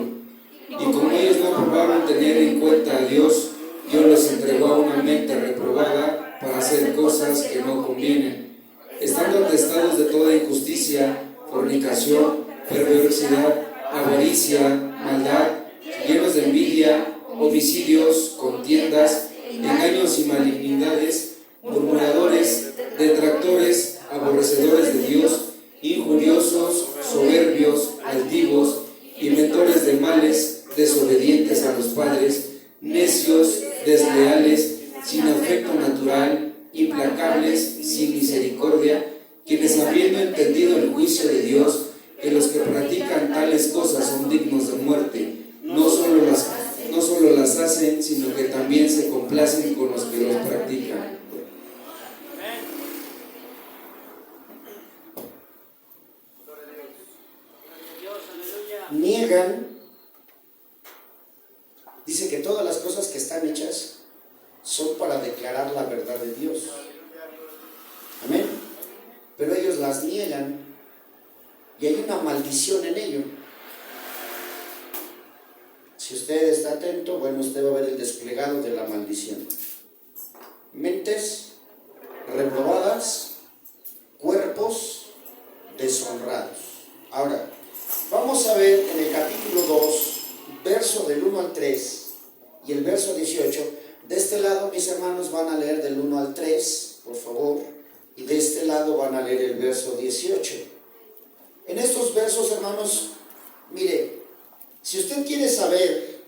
Y como ellos no probaron tener en cuenta a Dios, Dios los entregó a una mente reprobada para hacer cosas que no convienen, estando atestados de toda injusticia, fornicación, perversidad, avaricia, maldad, llenos de envidia, homicidios, contiendas, engaños y malignidades, murmuradores, detractores, aborrecedores de Dios, injuriosos, soberbios, altivos, inventores de males, desobedientes a los padres, necios, desleales, sin afecto natural, implacables, sin misericordia, quienes habiendo entendido el juicio de Dios, que los que practican tales cosas son dignos de muerte, no solo las hacen, sino que también se complacen con los que los practican. Niegan, dice que todas las cosas que están hechas son para declarar la verdad de Dios. Amén. Pero ellos las niegan y hay una maldición en ello. Si usted está atento, bueno, usted va a ver el desplegado de la maldición. Mentes reprobadas, cuerpos deshonrados. Ahora, vamos a ver en el capítulo 2, verso del 1 al 3 y el verso 18. De este lado, mis hermanos, van a leer del 1 al 3, por favor, y de este lado van a leer el verso 18. En estos versos, hermanos, mire, si usted quiere saber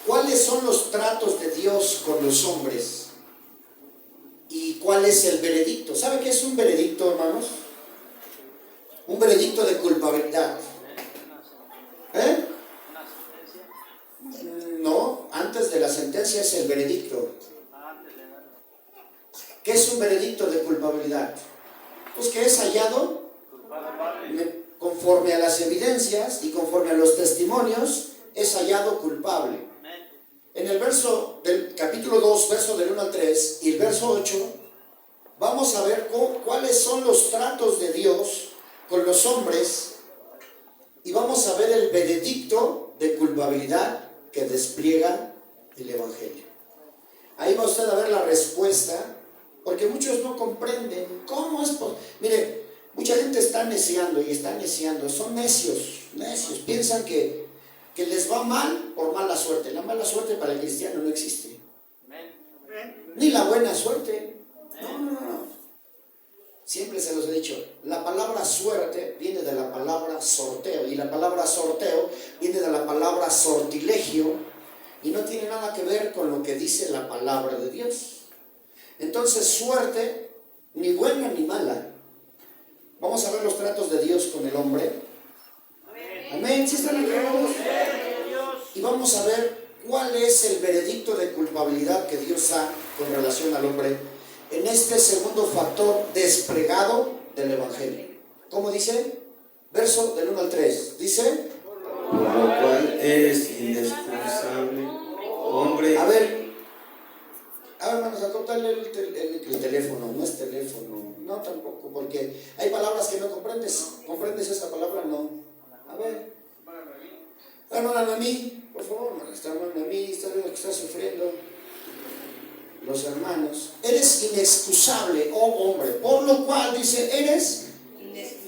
cuáles son los tratos de Dios con los hombres y cuál es el veredicto, ¿sabe qué es un veredicto, hermanos? Un veredicto de culpabilidad. No, antes de la sentencia es el veredicto. ¿Qué es un veredicto de culpabilidad? Pues que es hallado conforme a las evidencias y conforme a los testimonios, es hallado culpable. En el verso del capítulo 2, verso del 1 al 3 y el verso 8, vamos a ver cuáles son los tratos de Dios con los hombres y vamos a ver el veredicto de culpabilidad que despliega el Evangelio. Ahí va usted a ver la respuesta, porque muchos no comprenden cómo es posible. Mire, mucha gente está neciando y está neciando, son necios, piensan que que les va mal por mala suerte. La mala suerte para el cristiano no existe. Ni la buena suerte. No. Siempre se los he dicho, la palabra suerte viene de la palabra sorteo, y la palabra sorteo viene de la palabra sortilegio, y no tiene nada que ver con lo que dice la palabra de Dios. Entonces, suerte, ni buena ni mala. Vamos a ver los tratos de Dios con el hombre. Amén. ¿Sí están aquí? Y vamos a ver cuál es el veredicto de culpabilidad que Dios da con relación al hombre en este segundo factor desplegado del Evangelio. ¿Cómo dice? Verso del 1 al 3. Dice: por lo cual eres inexcusable, hombre. A ver, hermanos, acótale el teléfono. No es teléfono, no tampoco, porque hay palabras que no comprendes. ¿Comprendes esa palabra? No. A ver, hermana Noemí, por favor, hermana Noemí, está viendo que está sufriendo. Los hermanos, eres inexcusable, oh hombre, por lo cual dice, eres.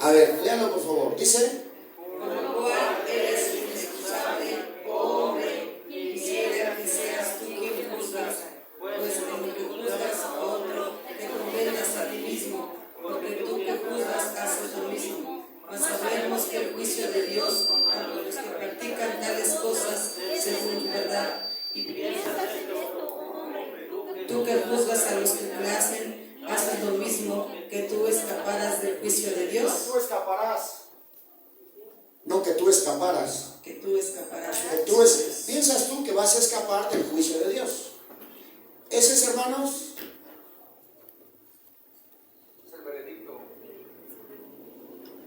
A ver, léalo por favor. Dice: por lo cual eres inexcusable, oh hombre, quisiera que seas tú quien juzgas, pues con lo que juzgas a otro, te condenas a ti mismo, porque tú que juzgas haces lo mismo. Mas sabemos que el juicio de Dios a los que practican tales cosas según tu verdad. Y piensas tú que juzgas a los que te hacen, haces lo mismo, que tú escaparás del juicio de Dios. Tú escaparás. No que tú escaparas. Que tú escaparás. Piensas tú que vas a escapar del juicio de Dios. Ese es, hermanos, Es el veredicto.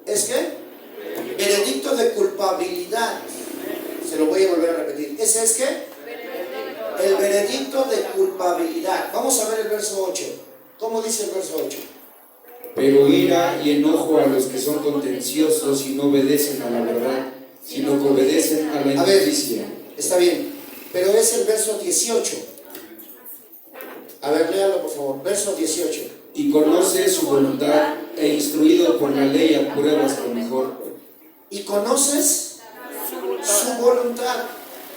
¿es qué? Veredicto de culpabilidad. Se lo voy a volver a repetir. ¿Ese es qué? El veredicto de culpabilidad. Vamos a ver el verso 8. ¿Cómo dice el verso 8? Pero ira y enojo a los que son contenciosos y no obedecen a la verdad, sino que obedecen a la injusticia. Está bien, pero es el verso 18. A ver, léalo por favor. Verso 18. Y conoce su voluntad, e instruido por la ley apruebas lo mejor. Y conoces su voluntad.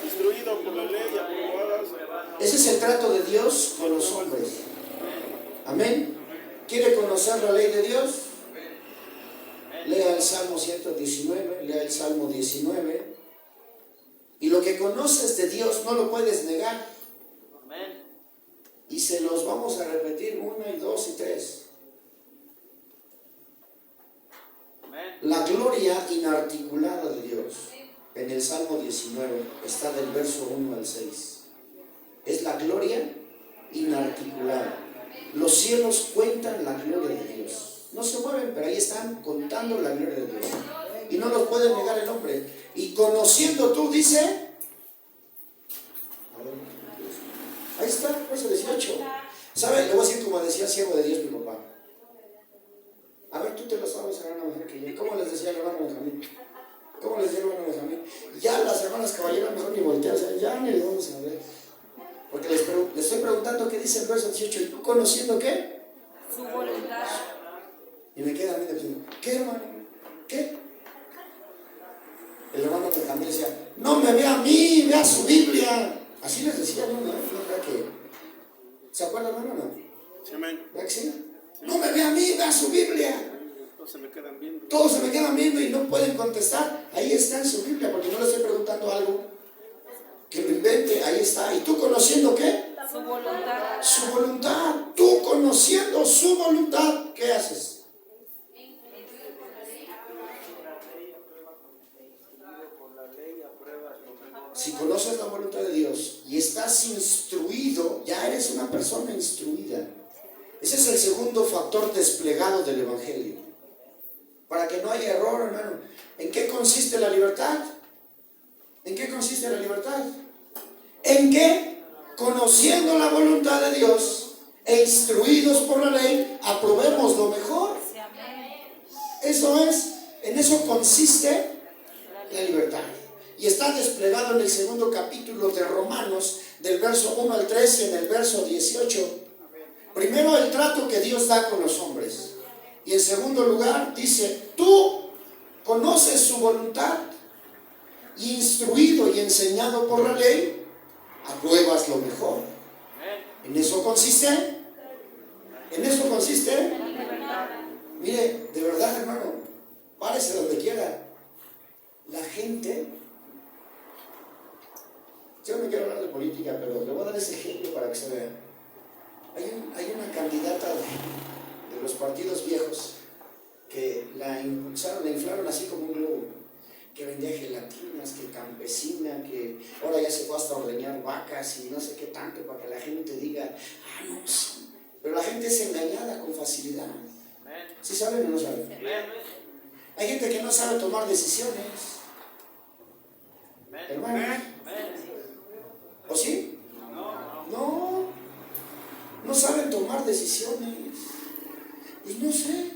Instruido por la ley, aprobadas. Ese es el trato de Dios con los hombres. Amén. ¿Quiere conocer la ley de Dios? Lea el Salmo 119, lea el Salmo 19. Y lo que conoces de Dios no lo puedes negar. Y se los vamos a repetir 1 y 2 y 3. La gloria inarticulada de Dios en el Salmo 19 está del verso 1 al 6. Es la gloria inarticulada. Los cielos cuentan la gloria de Dios. No se mueven, pero ahí están contando la gloria de Dios. Y no lo puede negar el hombre. Y conociendo tú, dice. Ahí está, verso 18. ¿Sabe? Le voy a decir como decía el siervo de Dios, mi papá. A ver, tú te lo sabes, hermana mejor que yo. ¿Cómo les decía el hermano Benjamín? ¿Cómo les decía el hermano Benjamín? Ya las hermanas caballeras mejor ni voltean, ya ni le vamos a ver. Porque les estoy preguntando qué dice el verso 18. ¿Y tú conociendo qué? Su voluntad. Y me quedan viendo diciendo, ¿qué, hermano? ¿Qué? El hermano Benjamín decía, no me vea a mí, vea su Biblia. Así les decía, ¿no? ¿Verdad que? ¿Se acuerdan, hermano? No. Sí, amén. ¿Verdad que sí? No me vea a mí, vea su Biblia. Todos se me quedan viendo. Todos se me quedan viendo y no pueden contestar. Ahí está en su Biblia, porque no le estoy preguntando algo que lo invente. Ahí está. ¿Y tú conociendo qué? Su voluntad. Su voluntad. Tú conociendo su voluntad, ¿qué haces? Si conoces la voluntad de Dios y estás instruido, ya eres una persona instruida. Ese es el segundo factor desplegado del Evangelio. Para que no haya error, hermano. ¿En qué consiste la libertad? ¿En qué consiste la libertad? En que, conociendo la voluntad de Dios e instruidos por la ley, aprobemos lo mejor. Eso es, en eso consiste la libertad. Y está desplegado en el segundo capítulo de Romanos, del verso 1 al 3 y en el verso 18. Primero, el trato que Dios da con los hombres. Y en segundo lugar, dice, tú conoces su voluntad. instruido y enseñado por la ley, apruebas lo mejor. ¿En eso consiste? ¿En eso consiste? Mire, de verdad, hermano, párese donde quiera. La gente, yo no quiero hablar de política, pero le voy a dar ese ejemplo para que se vea. Hay una candidata de los partidos viejos que la impulsaron, la inflaron así como un globo, que vendía gelatinas, que campesina, que ahora ya se fue hasta ordeñar vacas y no sé qué tanto para que la gente diga, no, sí. Pero la gente es engañada con facilidad. ¿Sí saben o no saben? Hay gente que no sabe tomar decisiones. Hermanos. ¿O sí? No saben tomar decisiones. Pues no sé.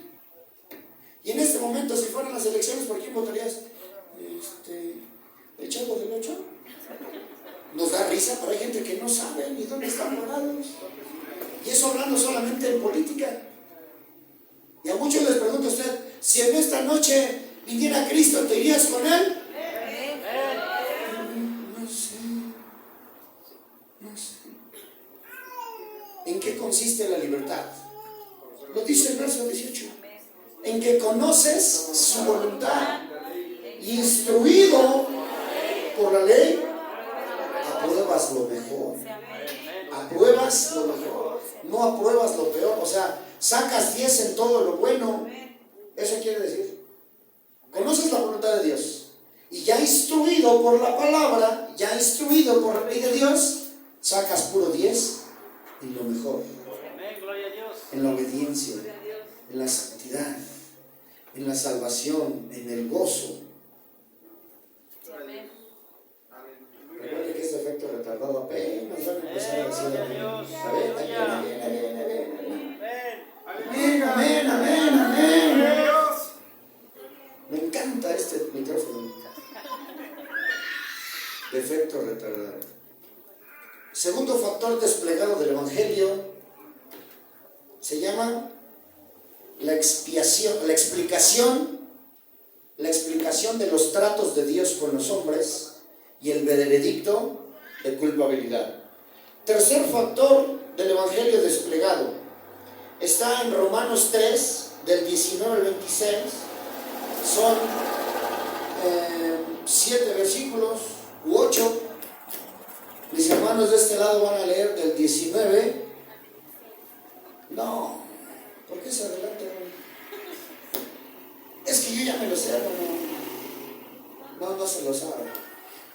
Y en este momento, si fueran las elecciones, ¿por quién votarías? ¿El Chavo del Ocho? Nos da risa, pero hay gente que no sabe ni dónde están parados. Y eso hablando solamente en política. Y a muchos les pregunta usted, si en esta noche viniera Cristo, ¿te irías con Él? No sé. ¿En qué consiste la libertad? Lo dice el verso 18. En que conoces su voluntad, instruido por la ley, apruebas lo mejor. Apruebas lo mejor, no apruebas lo peor. O sea, sacas 10 en todo lo bueno. Eso quiere decir, conoces la voluntad de Dios y ya instruido por la palabra, ya instruido por la ley de Dios, sacas puro 10 y lo mejor. En la obediencia, en la santidad, en la salvación, en el gozo. Recuerden que este efecto retardado apenas van a empezar a decir amén. Amén. Me encanta este micrófono. Efecto retardado. Segundo factor desplegado del Evangelio se llama la explicación de los tratos de Dios con los hombres y el veredicto de culpabilidad. Tercer factor del Evangelio desplegado está en Romanos 3, del 19 al 26. Son 7 versículos u 8. Mis hermanos de este lado van a leer del 19. No, ¿por qué se adelanta? Es que yo ya me lo sé, hermano. No se lo sabe.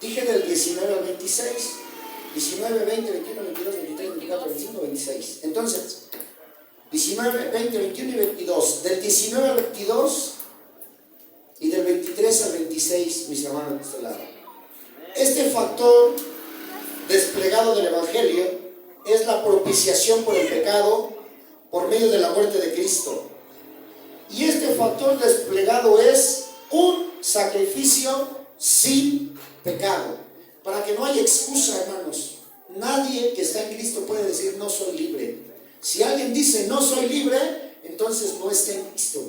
Dije del 19 al 26. 19, 20, 21, 22, 23, 24, 25, 26. Entonces, 19, 20, 21 y 22. Del 19 al 22 y del 23 al 26, mis hermanos de este lado. Este factor desplegado del Evangelio es la propiciación por el pecado por medio de la muerte de Cristo. Y este factor desplegado es un sacrificio sin pecado. Para que no haya excusa, hermanos. Nadie que está en Cristo puede decir no soy libre. Si alguien dice no soy libre, entonces no está en Cristo.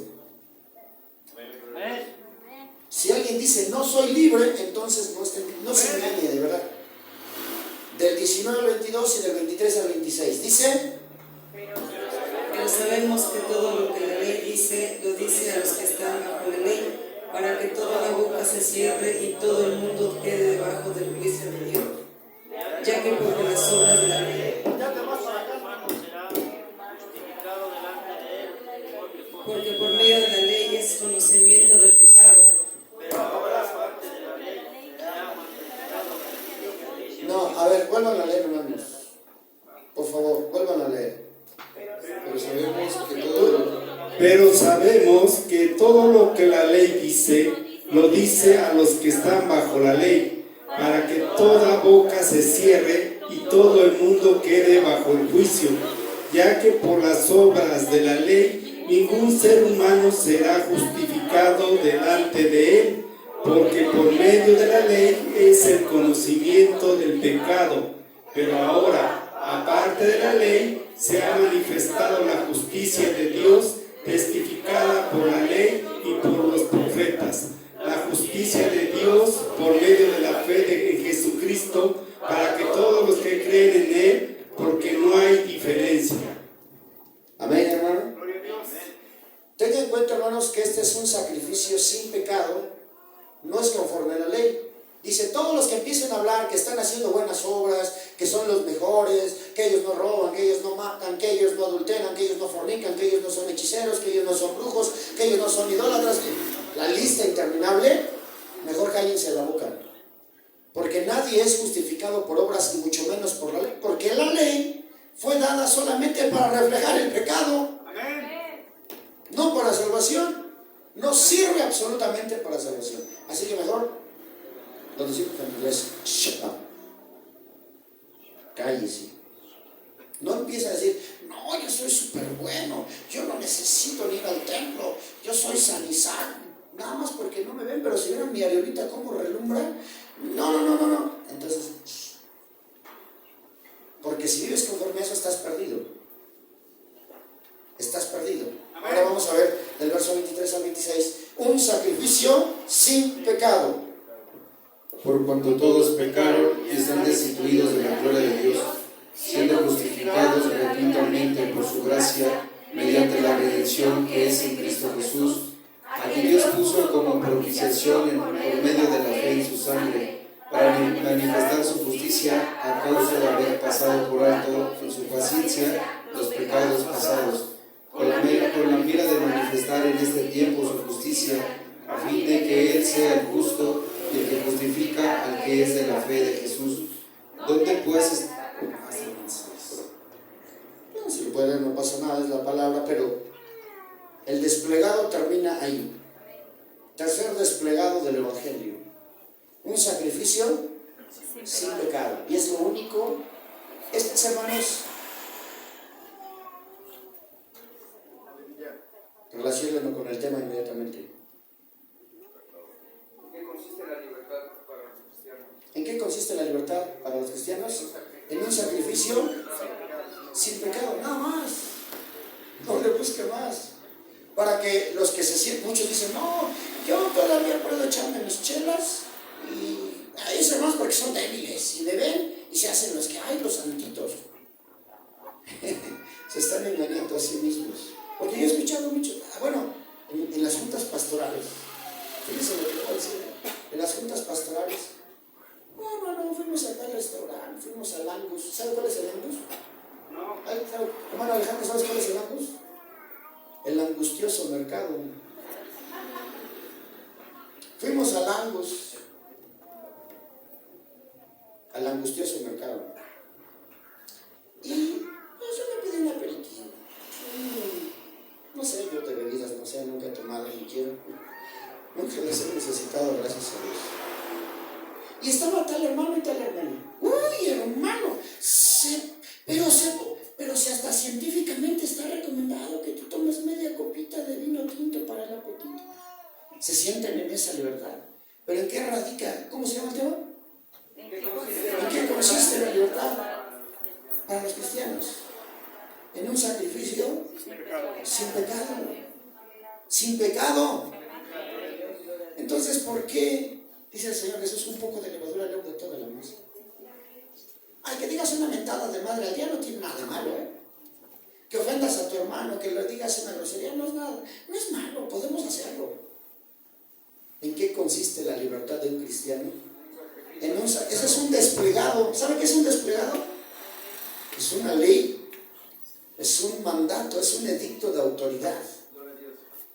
Si alguien dice no soy libre, entonces no está en Cristo. No se engañe, de verdad. Del 19 al 22 y del 23 al 26. Dice: Pero sabemos que todo lo que la ley dice, lo dice a los que están bajo la ley, para que toda la boca se cierre y todo el mundo quede debajo del juicio de Dios. Ya que por las obras de la ley, porque por medio de la ley es conocimiento del pecado. No, a ver, vuelvan a leer, hermanos. Por favor, vuelvan a leer. Pero sabemos que todo lo que la ley dice, lo dice a los que están bajo la ley, para que toda boca se cierre y todo el mundo quede bajo el juicio, ya que por las obras de la ley ningún ser humano será justificado delante de él, porque por medio de la ley es el conocimiento del pecado. Pero ahora, aparte de la ley, se ha manifestado la justicia de Dios, testificada por la ley y por los profetas, la justicia de Dios por medio de fe en Jesucristo, para que todos los que creen en Él, porque no hay diferencia. Amén, hermano. Gloria a Dios. Tengan en cuenta, hermanos, que este es un sacrificio sin pecado, no es conforme a la ley. Dice, todos los que empiecen a hablar que están haciendo buenas obras, que son los mejores, que ellos no roban, que ellos no matan, que ellos no adulteran, que ellos no fornican, que ellos no son hechiceros, que ellos no son brujos, que ellos no son idólatras, la lista interminable, mejor cállense la boca. Porque nadie es justificado por obras y mucho menos por la ley, porque la ley fue dada solamente para reflejar el pecado, no para salvación. No sirve absolutamente para salvación. Así que mejor, lo decimos en inglés, shut up. Cállese. No empieza a decir, no, yo soy súper bueno, yo no necesito ir al templo, yo soy sanizado. Nada más porque no me ven, pero si vieran mi areolita cómo relumbra. No. Entonces, porque si vives conforme a eso, estás perdido. Estás perdido. Ahora vamos a ver del verso 23 al 26. Un sacrificio sin pecado. Por cuanto todos pecaron y están destituidos de la gloria de Dios, siendo justificados gratuitamente por su gracia, mediante la redención que es en Cristo Jesús, a quien Dios puso como propiciación por medio de la fe en su sangre, para manifestar su justicia a causa de haber pasado por alto en su paciencia los pecados pasados, con la mira de manifestar en este tiempo su justicia, a fin de que Él sea el justo y el que justifica al que es de la fe de Jesús. ¿Dónde pues No, si lo pueden, no pasa nada, es la palabra, pero el desplegado termina ahí. Tercer desplegado del Evangelio. Un sacrificio sin pecado. Y es lo único. Hermanos, relaciónenlo con el tema inmediatamente. ¿En qué consiste la libertad para los cristianos? En un sacrificio sin pecado, nada más. No le busque más. Para que los que se sienten, muchos dicen, no, yo todavía puedo echarme mis chelas y a ellos hermanos porque son débiles y beben y se hacen los que, ay, los santitos. Se están engañando a sí mismos. Porque yo he escuchado mucho, en las juntas pastorales, fíjense lo que voy a decir, en las juntas pastorales, fuimos a tal restaurante, fuimos al Angus. ¿Sabe cuál es el Angus? No. Hermano Alejandro, ¿sabes cuál es el Angus? El angustioso mercado. Fuimos al Angus, al angustioso mercado. Y yo me pedí un aperitivo. No sé, yo de bebidas, no sé, nunca he tomado ni quiero. Nunca les he necesitado, gracias a Dios. Y estaba tal hermano y tal hermano. ¡Uy, hermano! Pero si hasta científicamente está recomendado que tú tomes media copita de vino tinto para el apetito. Se sienten en esa libertad. ¿Pero en qué radica? ¿Cómo se llama el tema? ¿En qué consiste la libertad para los cristianos? En un sacrificio sin pecado. Sin pecado. Entonces, ¿por qué? Dice el Señor Jesús, un poco de levadura leuda toda la masa. Ay, que digas una mentada de madre al día no tiene nada de malo, ¿eh? Que ofendas a tu hermano, que le digas una grosería, no es nada, no es malo, podemos hacerlo. ¿En qué consiste la libertad de un cristiano? Ese es un desplegado. ¿Sabe qué es un desplegado? Es una ley, es un mandato, es un edicto de autoridad.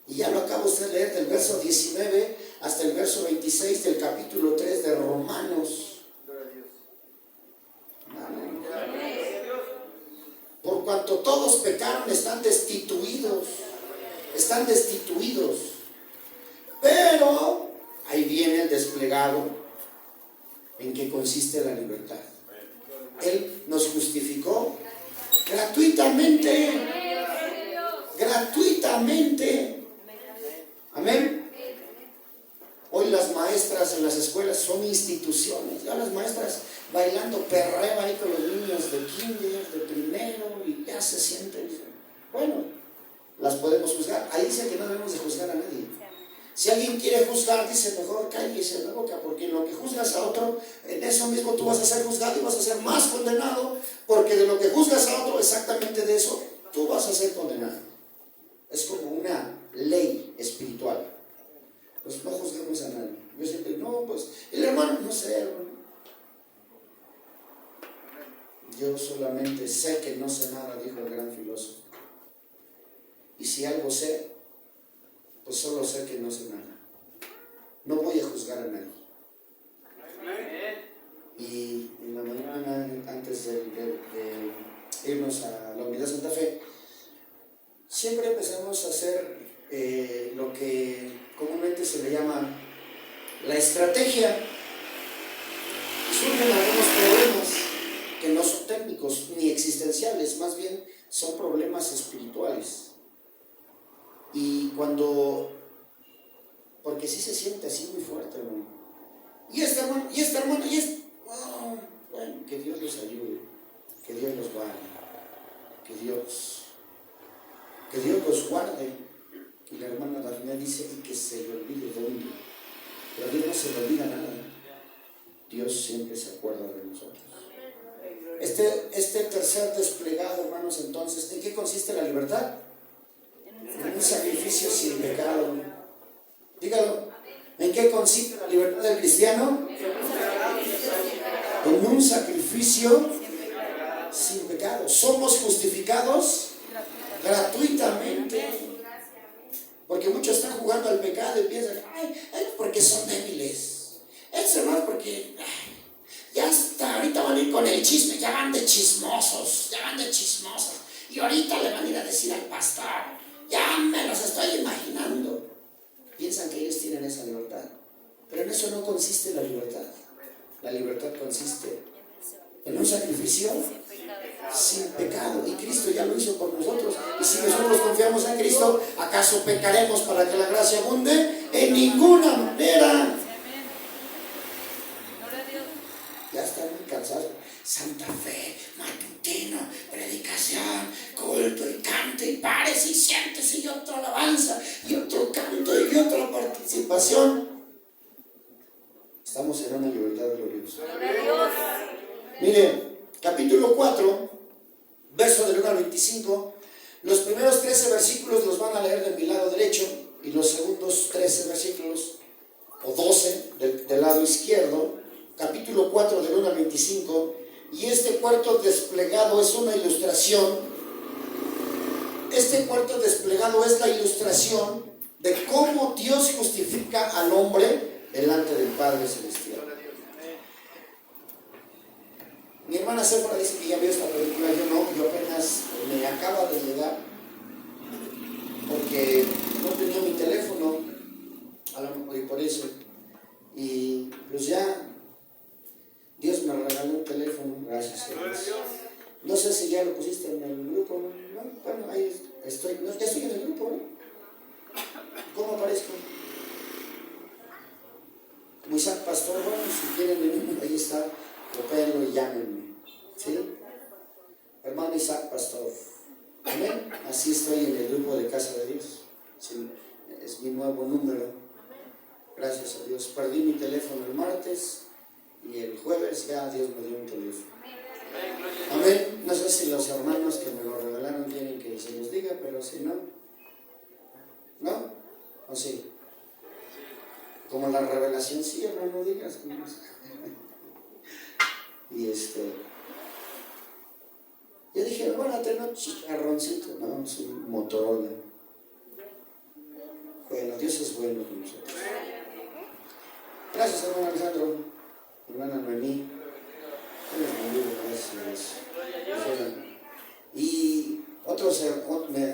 Y ya lo acaba usted de leer del verso 19 hasta el verso 26 del capítulo 3 de Romanos. Por cuanto todos pecaron, están destituidos. Pero ahí viene el desplegado en que consiste la libertad. Él nos justificó gratuitamente. Amén. Hoy las maestras en las escuelas son instituciones. Ya las maestras bailando perreo ahí con los niños de kinder, de primero, y ya se sienten. Bueno, las podemos juzgar. Ahí dice que no debemos de juzgar a nadie. Si alguien quiere juzgar, dice, mejor cállese la boca, porque en lo que juzgas a otro, en eso mismo tú vas a ser juzgado y vas a ser más condenado, porque de lo que juzgas a otro, exactamente de eso, tú vas a ser condenado. Es como una ley espiritual. Pues no juzguemos a nadie. Yo siempre, no, pues, el hermano, no sé, hermano. Yo solamente sé que no sé nada, dijo el gran filósofo. Y si algo sé, pues solo sé que no sé nada. No voy a juzgar a nadie. Y en la mañana, antes de irnos a la Unidad Santa Fe, siempre empezamos a hacer lo que comúnmente se le llama la estrategia. Y surgen algunos problemas que no son técnicos ni existenciales, más bien son problemas espirituales. Y cuando, porque sí se siente así muy fuerte, hermano. Y esta hermana, oh, bueno, que Dios los ayude, que Dios los guarde, que Dios los guarde. Y la hermana Dafne dice, y que se le olvide dónde. Pero a Dios no se le olvida nada. Dios siempre se acuerda de nosotros. Este tercer desplegado, hermanos, entonces, ¿en qué consiste la libertad? En un sacrificio sin pecado. Dígalo. ¿En qué consiste la libertad del cristiano? En un sacrificio sin pecado. Somos justificados gratuitamente. Porque muchos están jugando al pecado y piensan, porque son débiles. Es hermano, porque ya hasta ahorita van a ir con el chisme, ya van de chismosos. Y ahorita le van a ir a decir al pastor, ya me los estoy imaginando. Piensan que ellos tienen esa libertad. Pero en eso no consiste la libertad. La libertad consiste en un sacrificio sin pecado. Y Cristo ya lo hizo por nosotros. Y si nosotros confiamos en Cristo, ¿acaso pecaremos para que la gracia abunde? En ninguna manera. Ya están muy cansados. Santa Fe, matutino, predicación, culto y canto y pares y siéntese y otra alabanza y otro canto y otra participación. Estamos en una libertad gloriosa. Mire, capítulo 4, verso del 1 al 25. Los primeros 13 versículos los van a leer de mi lado derecho y los segundos 13 versículos o 12 del lado izquierdo. Capítulo 4 del 1 al 25. Y este cuarto desplegado es una ilustración. Este cuarto desplegado es la ilustración de cómo Dios justifica al hombre delante del Padre Celestial. Mi hermana Sephora dice que ya vio esta película, yo apenas me acaba de llegar porque no tenía mi teléfono y por eso. Y pues ya Dios me regaló un teléfono, gracias a Dios. No sé si ya lo pusiste en el grupo, ¿no? Bueno, ahí estoy, ya estoy en el grupo, ¿no? ¿Cómo aparezco? Como Isaac Pastor, bueno, si quieren venir, ahí está, copéenlo y llámenme, ¿sí? Hermano Isaac Pastor, amén. Así estoy en el grupo de Casa de Dios, sí, es mi nuevo número, gracias a Dios. Perdí mi teléfono el martes. Y el jueves ya Dios me dio un teléfono. Amén. No sé si los hermanos que me lo revelaron quieren que se los diga, pero si no, ¿no? ¿O sí? Como la revelación, sí, hermano, digas. Y yo dije, bueno, tengo un chicharroncito, no, es un Motorola. Bueno, Dios es bueno con nosotros. Gracias, hermano Alejandro. Hermana Noemí, y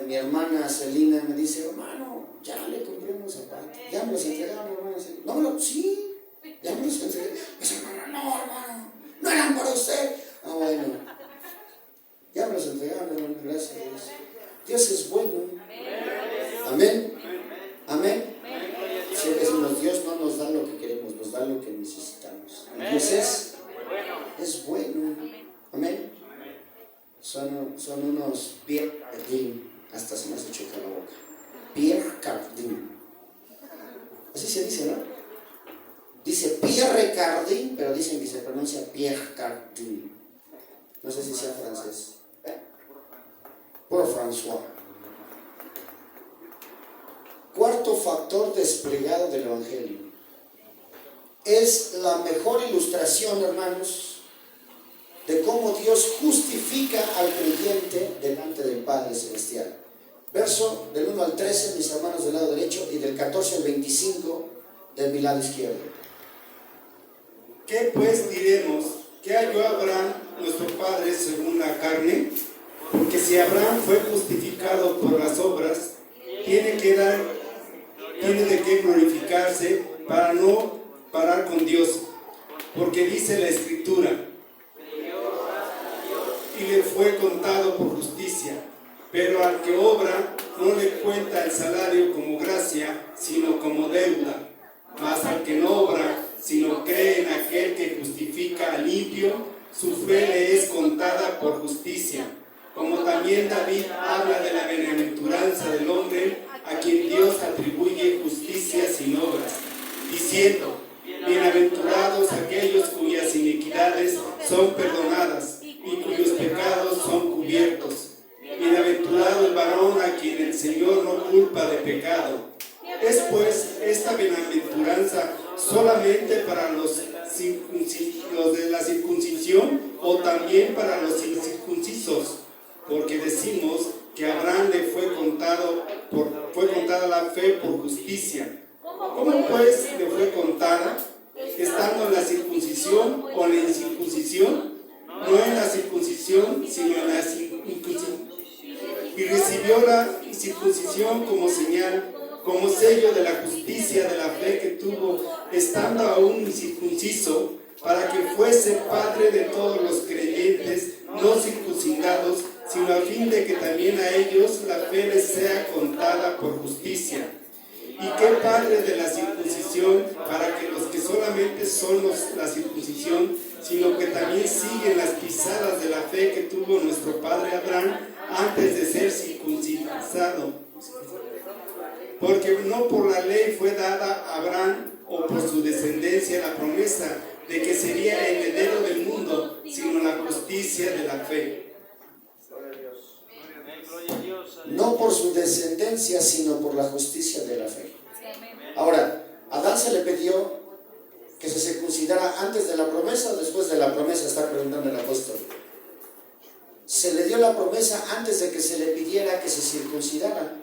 mi hermana Celina me dice, hermano, ya le compré unos zapatos, ya me los entregaron, hermana Celina. No, sí, ya me los entregué. Pues hermano, no, hermano, no eran para usted. Ah, bueno, ya me los entregaron, hermano, gracias a Dios. Dios es bueno. Amén. Amén. Siempre decimos, Dios no nos da lo que queremos, nos da lo que necesitamos. Dios es bueno. Amén. Son unos Pierre Cardin. Hasta se me hace chocar la boca. Pierre Cardin. dice, ¿no? Dice Pierre Cardin, pero dicen que se pronuncia Pierre Cardin. No sé si sea francés. Por François. Cuarto factor desplegado del Evangelio. Es la mejor ilustración, hermanos, de cómo Dios justifica al creyente delante del Padre Celestial. Verso del 1 al 13, mis hermanos del lado derecho, y del 14 al 25 de mi lado izquierdo. ¿Qué pues diremos? ¿Qué halló Abraham, nuestro padre, según la carne? Porque si Abraham fue justificado por las obras, tiene de qué glorificarse para no parar con Dios. Porque dice la Escritura, y le fue contado por justicia. Pero al que obra no le cuenta el salario como gracia, sino como deuda. Mas al que no obra, sino cree en aquel que justifica al impío, su fe le es contada por justicia. Como también David habla de la bienaventuranza del hombre a quien Dios atribuye justicia sin obras, diciendo, bienaventurados aquellos cuyas iniquidades son perdonadas y cuyos pecados son cubiertos. Bienaventurado el varón a quien el Señor no culpa de pecado. ¿Es pues esta bienaventuranza solamente para los de la circuncisión o también para los incircuncisos? Porque decimos que a Abraham le fue contada la fe por justicia. ¿Cómo pues le fue contada? ¿Estando en la circuncisión o en la incircuncisión? No en la circuncisión, sino en la incircuncisión. Y recibió la circuncisión como señal, como sello de la justicia de la fe que tuvo, estando aún incircunciso, para que fuese padre de todos los creyentes no circuncidados, sino a fin de que también a ellos la fe les sea contada por justicia. ¿Y qué padre de la circuncisión, para que los que solamente son la circuncisión, sino que también siguen las pisadas de la fe que tuvo nuestro padre Abraham antes de ser circuncidado? Porque no por la ley fue dada a Abraham o por su descendencia la promesa de que sería el heredero del mundo, sino la justicia de la fe. No por su descendencia, sino por la justicia de la fe. Ahora, ¿a Adán se le pidió que se circuncidara antes de la promesa o después de la promesa? Está preguntando el apóstol. Se le dio la promesa antes de que se le pidiera que se circuncidara,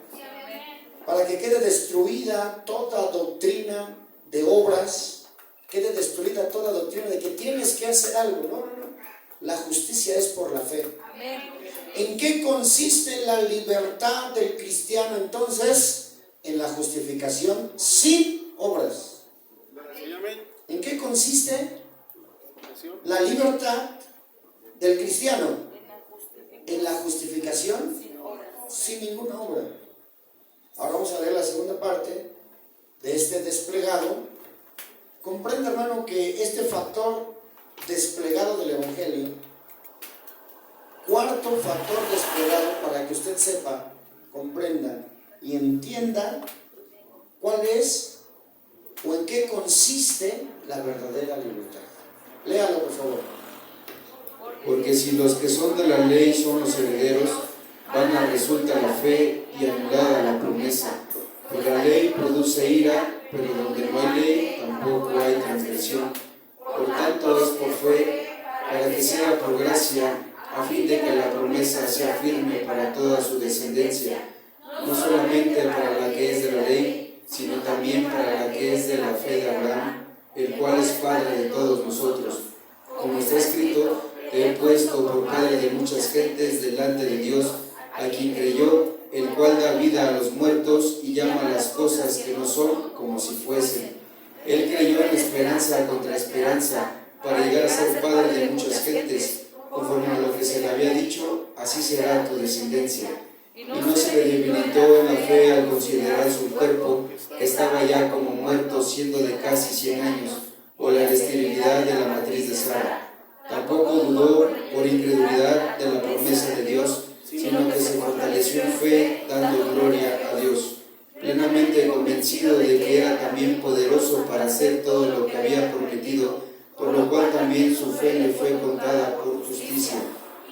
para que quede destruida toda doctrina de obras, quede destruida toda doctrina de que tienes que hacer algo. No. La justicia es por la fe. ¿En qué consiste la libertad del cristiano entonces? En la justificación sin obras. ¿En qué consiste la libertad del cristiano? En la justificación sin ninguna obra. Ahora vamos a leer la segunda parte de este desplegado. Comprende, hermano, que este factor desplegado del Evangelio, cuarto factor desplegado, para que usted sepa, comprenda y entienda cuál es o en qué consiste la verdadera libertad. Léalo, por favor. Porque si los que son de la ley son los herederos, vana resulta la fe y anulada la promesa. Pues la ley produce ira, pero donde no hay ley tampoco hay transgresión. Por tanto es por fe, para que sea por gracia, a fin de que la promesa sea firme para toda su descendencia, no solamente para la que es de la ley, sino también para la que es de la fe de Abraham, el cual es padre de todos nosotros. Como está escrito, te he puesto por padre de muchas gentes delante de Dios, a quien creyó, el cual da vida a los muertos y llama las cosas que no son como si fuesen. Él creyó en esperanza contra esperanza, para llegar a ser padre de muchas gentes, conforme a lo que se le había dicho, así será tu descendencia. Y no se le debilitó en la fe al considerar su cuerpo, que estaba ya como muerto, siendo de casi 100 años, o la esterilidad de la matriz de Sara. Tampoco dudó por incredulidad de la promesa de Dios, sino que se fortaleció en fe, dando gloria a Dios. Plenamente plenamente convencido de que era también poderoso para hacer todo lo que había prometido, por lo cual también su fe le fue contada por justicia.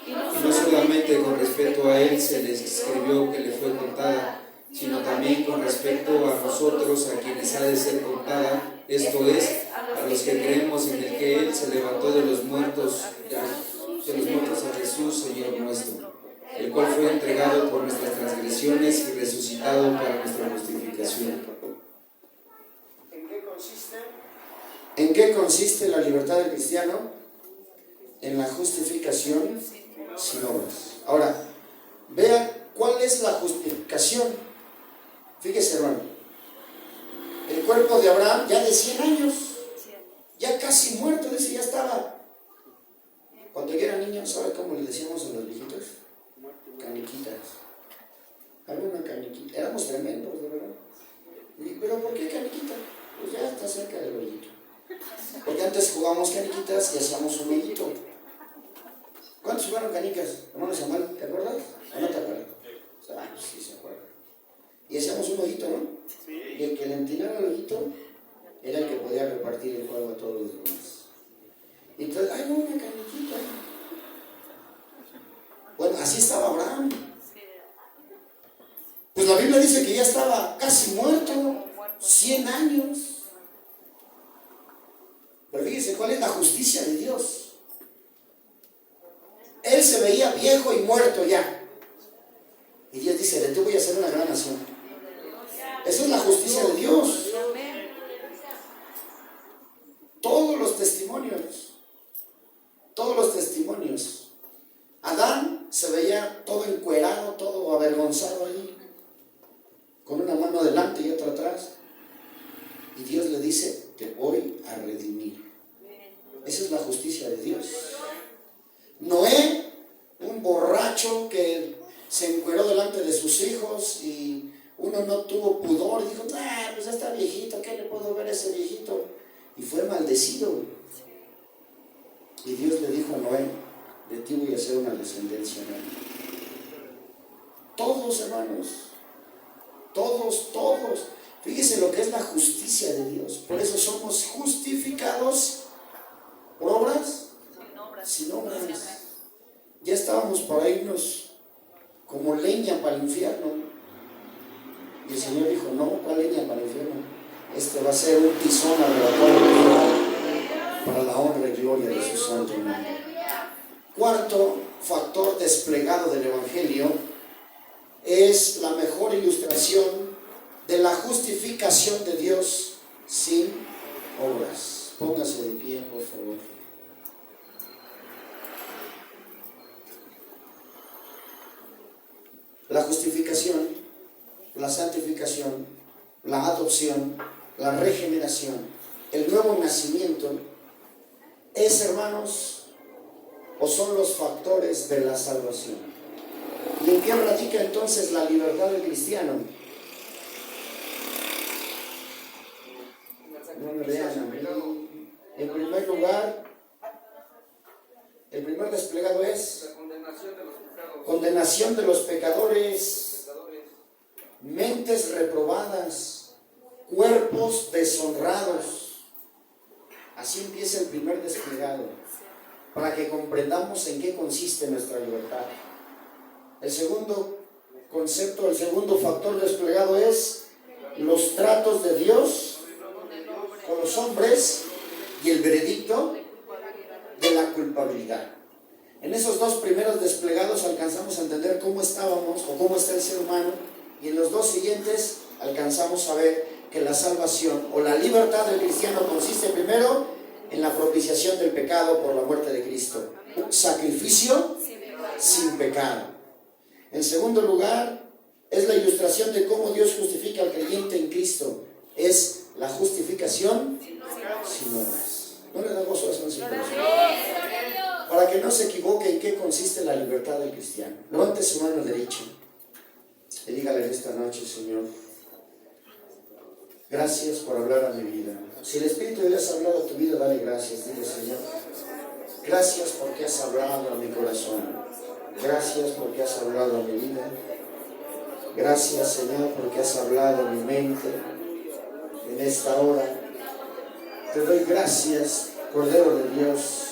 Y no solamente con respecto a él se les escribió que le fue contada, sino también con respecto a nosotros, a quienes ha de ser contada, esto es, a los que creemos en el que él se levantó de los muertos a Jesús, Señor nuestro, el cual fue entregado por nuestras transgresiones y resucitado para nuestra justificación. ¿En qué consiste la libertad del cristiano? En la justificación sin obras. Ahora, vea cuál es la justificación. Fíjese, hermano, el cuerpo de Abraham ya de 100 años, ya casi muerto, dice, ya estaba. Cuando yo era niño, ¿sabe cómo le decíamos a los viejitos? Caniquitas. Alguna caniquita. Éramos tremendos, de verdad. ¿Pero por qué caniquita? Pues ya está cerca del hoyito. Porque antes jugábamos caniquitas y hacíamos un hoyito. ¿Cuántos jugaron canicas? Hermano Samuel, ¿te acuerdas? ¿O no te acuerdas? Ah, pues sí se acuerda. Y hacíamos un hoyito, ¿no? Sí. Y el que le empinara el hoyito era el que podía repartir el juego a todos los demás. Y entonces, ¡ay, no, una caniquita! Bueno, así estaba Abraham. Pues la Biblia dice que ya estaba casi muerto, 100 años. Pero fíjese cuál es la justicia de Dios. Él se veía viejo y muerto ya. Y Dios dice, de ti voy a hacer una gran nación. Esa es la justicia de Dios. Todos los testimonios. Adán se veía todo encuerado, todo avergonzado ahí, con una mano delante y otra atrás. Y Dios le dice, te voy a redimir. Esa es la justicia de Dios. Noé, un borracho que se encueró delante de sus hijos y uno no tuvo pudor, dijo, pues está viejito, ¿qué le puedo ver a ese viejito? Y fue maldecido. Y Dios le dijo a Noé, de ti voy a hacer una descendencia grande. Todos, hermanos, todos. Fíjese lo que es la justicia de Dios. Por eso somos justificados por obras, sin obras. Ya estábamos para irnos como leña para el infierno. Y el Señor dijo, no, ¿cuál leña para el infierno? Este va a ser un tizón arrebatado para la honra y gloria de su santo nombre. Cuarto factor desplegado del Evangelio es la mejor ilustración de la justificación de Dios sin obras. Póngase de pie, por favor. La justificación, la santificación, la adopción, la regeneración, el nuevo nacimiento es, hermanos, o son los factores de la salvación. ¿Y en qué radica entonces la libertad del cristiano? No me vean a mí. En primer lugar, el primer desplegado es condenación de los pecadores, mentes reprobadas, cuerpos deshonrados. Así empieza el primer desplegado, para que comprendamos en qué consiste nuestra libertad. El segundo concepto, el segundo factor desplegado es los tratos de Dios con los hombres y el veredicto de la culpabilidad. En esos dos primeros desplegados alcanzamos a entender cómo estábamos o cómo está el ser humano, y en los dos siguientes alcanzamos a ver que la salvación o la libertad del cristiano consiste primero en la propiciación del pecado por la muerte de Cristo, un sacrificio sin pecado. En segundo lugar, es la ilustración de cómo Dios justifica al creyente en Cristo, es la justificación sin obras. ¿No le damos gozo a eso? Para que no se equivoque en qué consiste la libertad del cristiano. Levante su mano derecha y dígale esta noche, Señor, gracias por hablar a mi vida. Si el Espíritu de Dios ha hablado a tu vida, dale gracias. Dile, Señor, gracias porque has hablado a mi corazón. Gracias porque has hablado a mi vida. Gracias, Señor, porque has hablado en mi mente en esta hora. Te doy gracias, Cordero de Dios.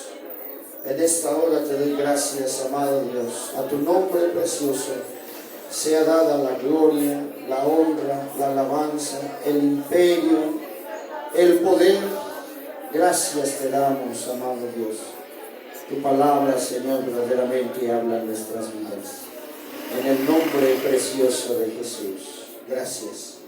En esta hora te doy gracias, amado Dios. A tu nombre precioso sea dada la gloria, la honra, la alabanza, el imperio, el poder. Gracias te damos, amado Dios. Tu palabra, Señor, verdaderamente habla en nuestras vidas. En el nombre precioso de Jesús. Gracias.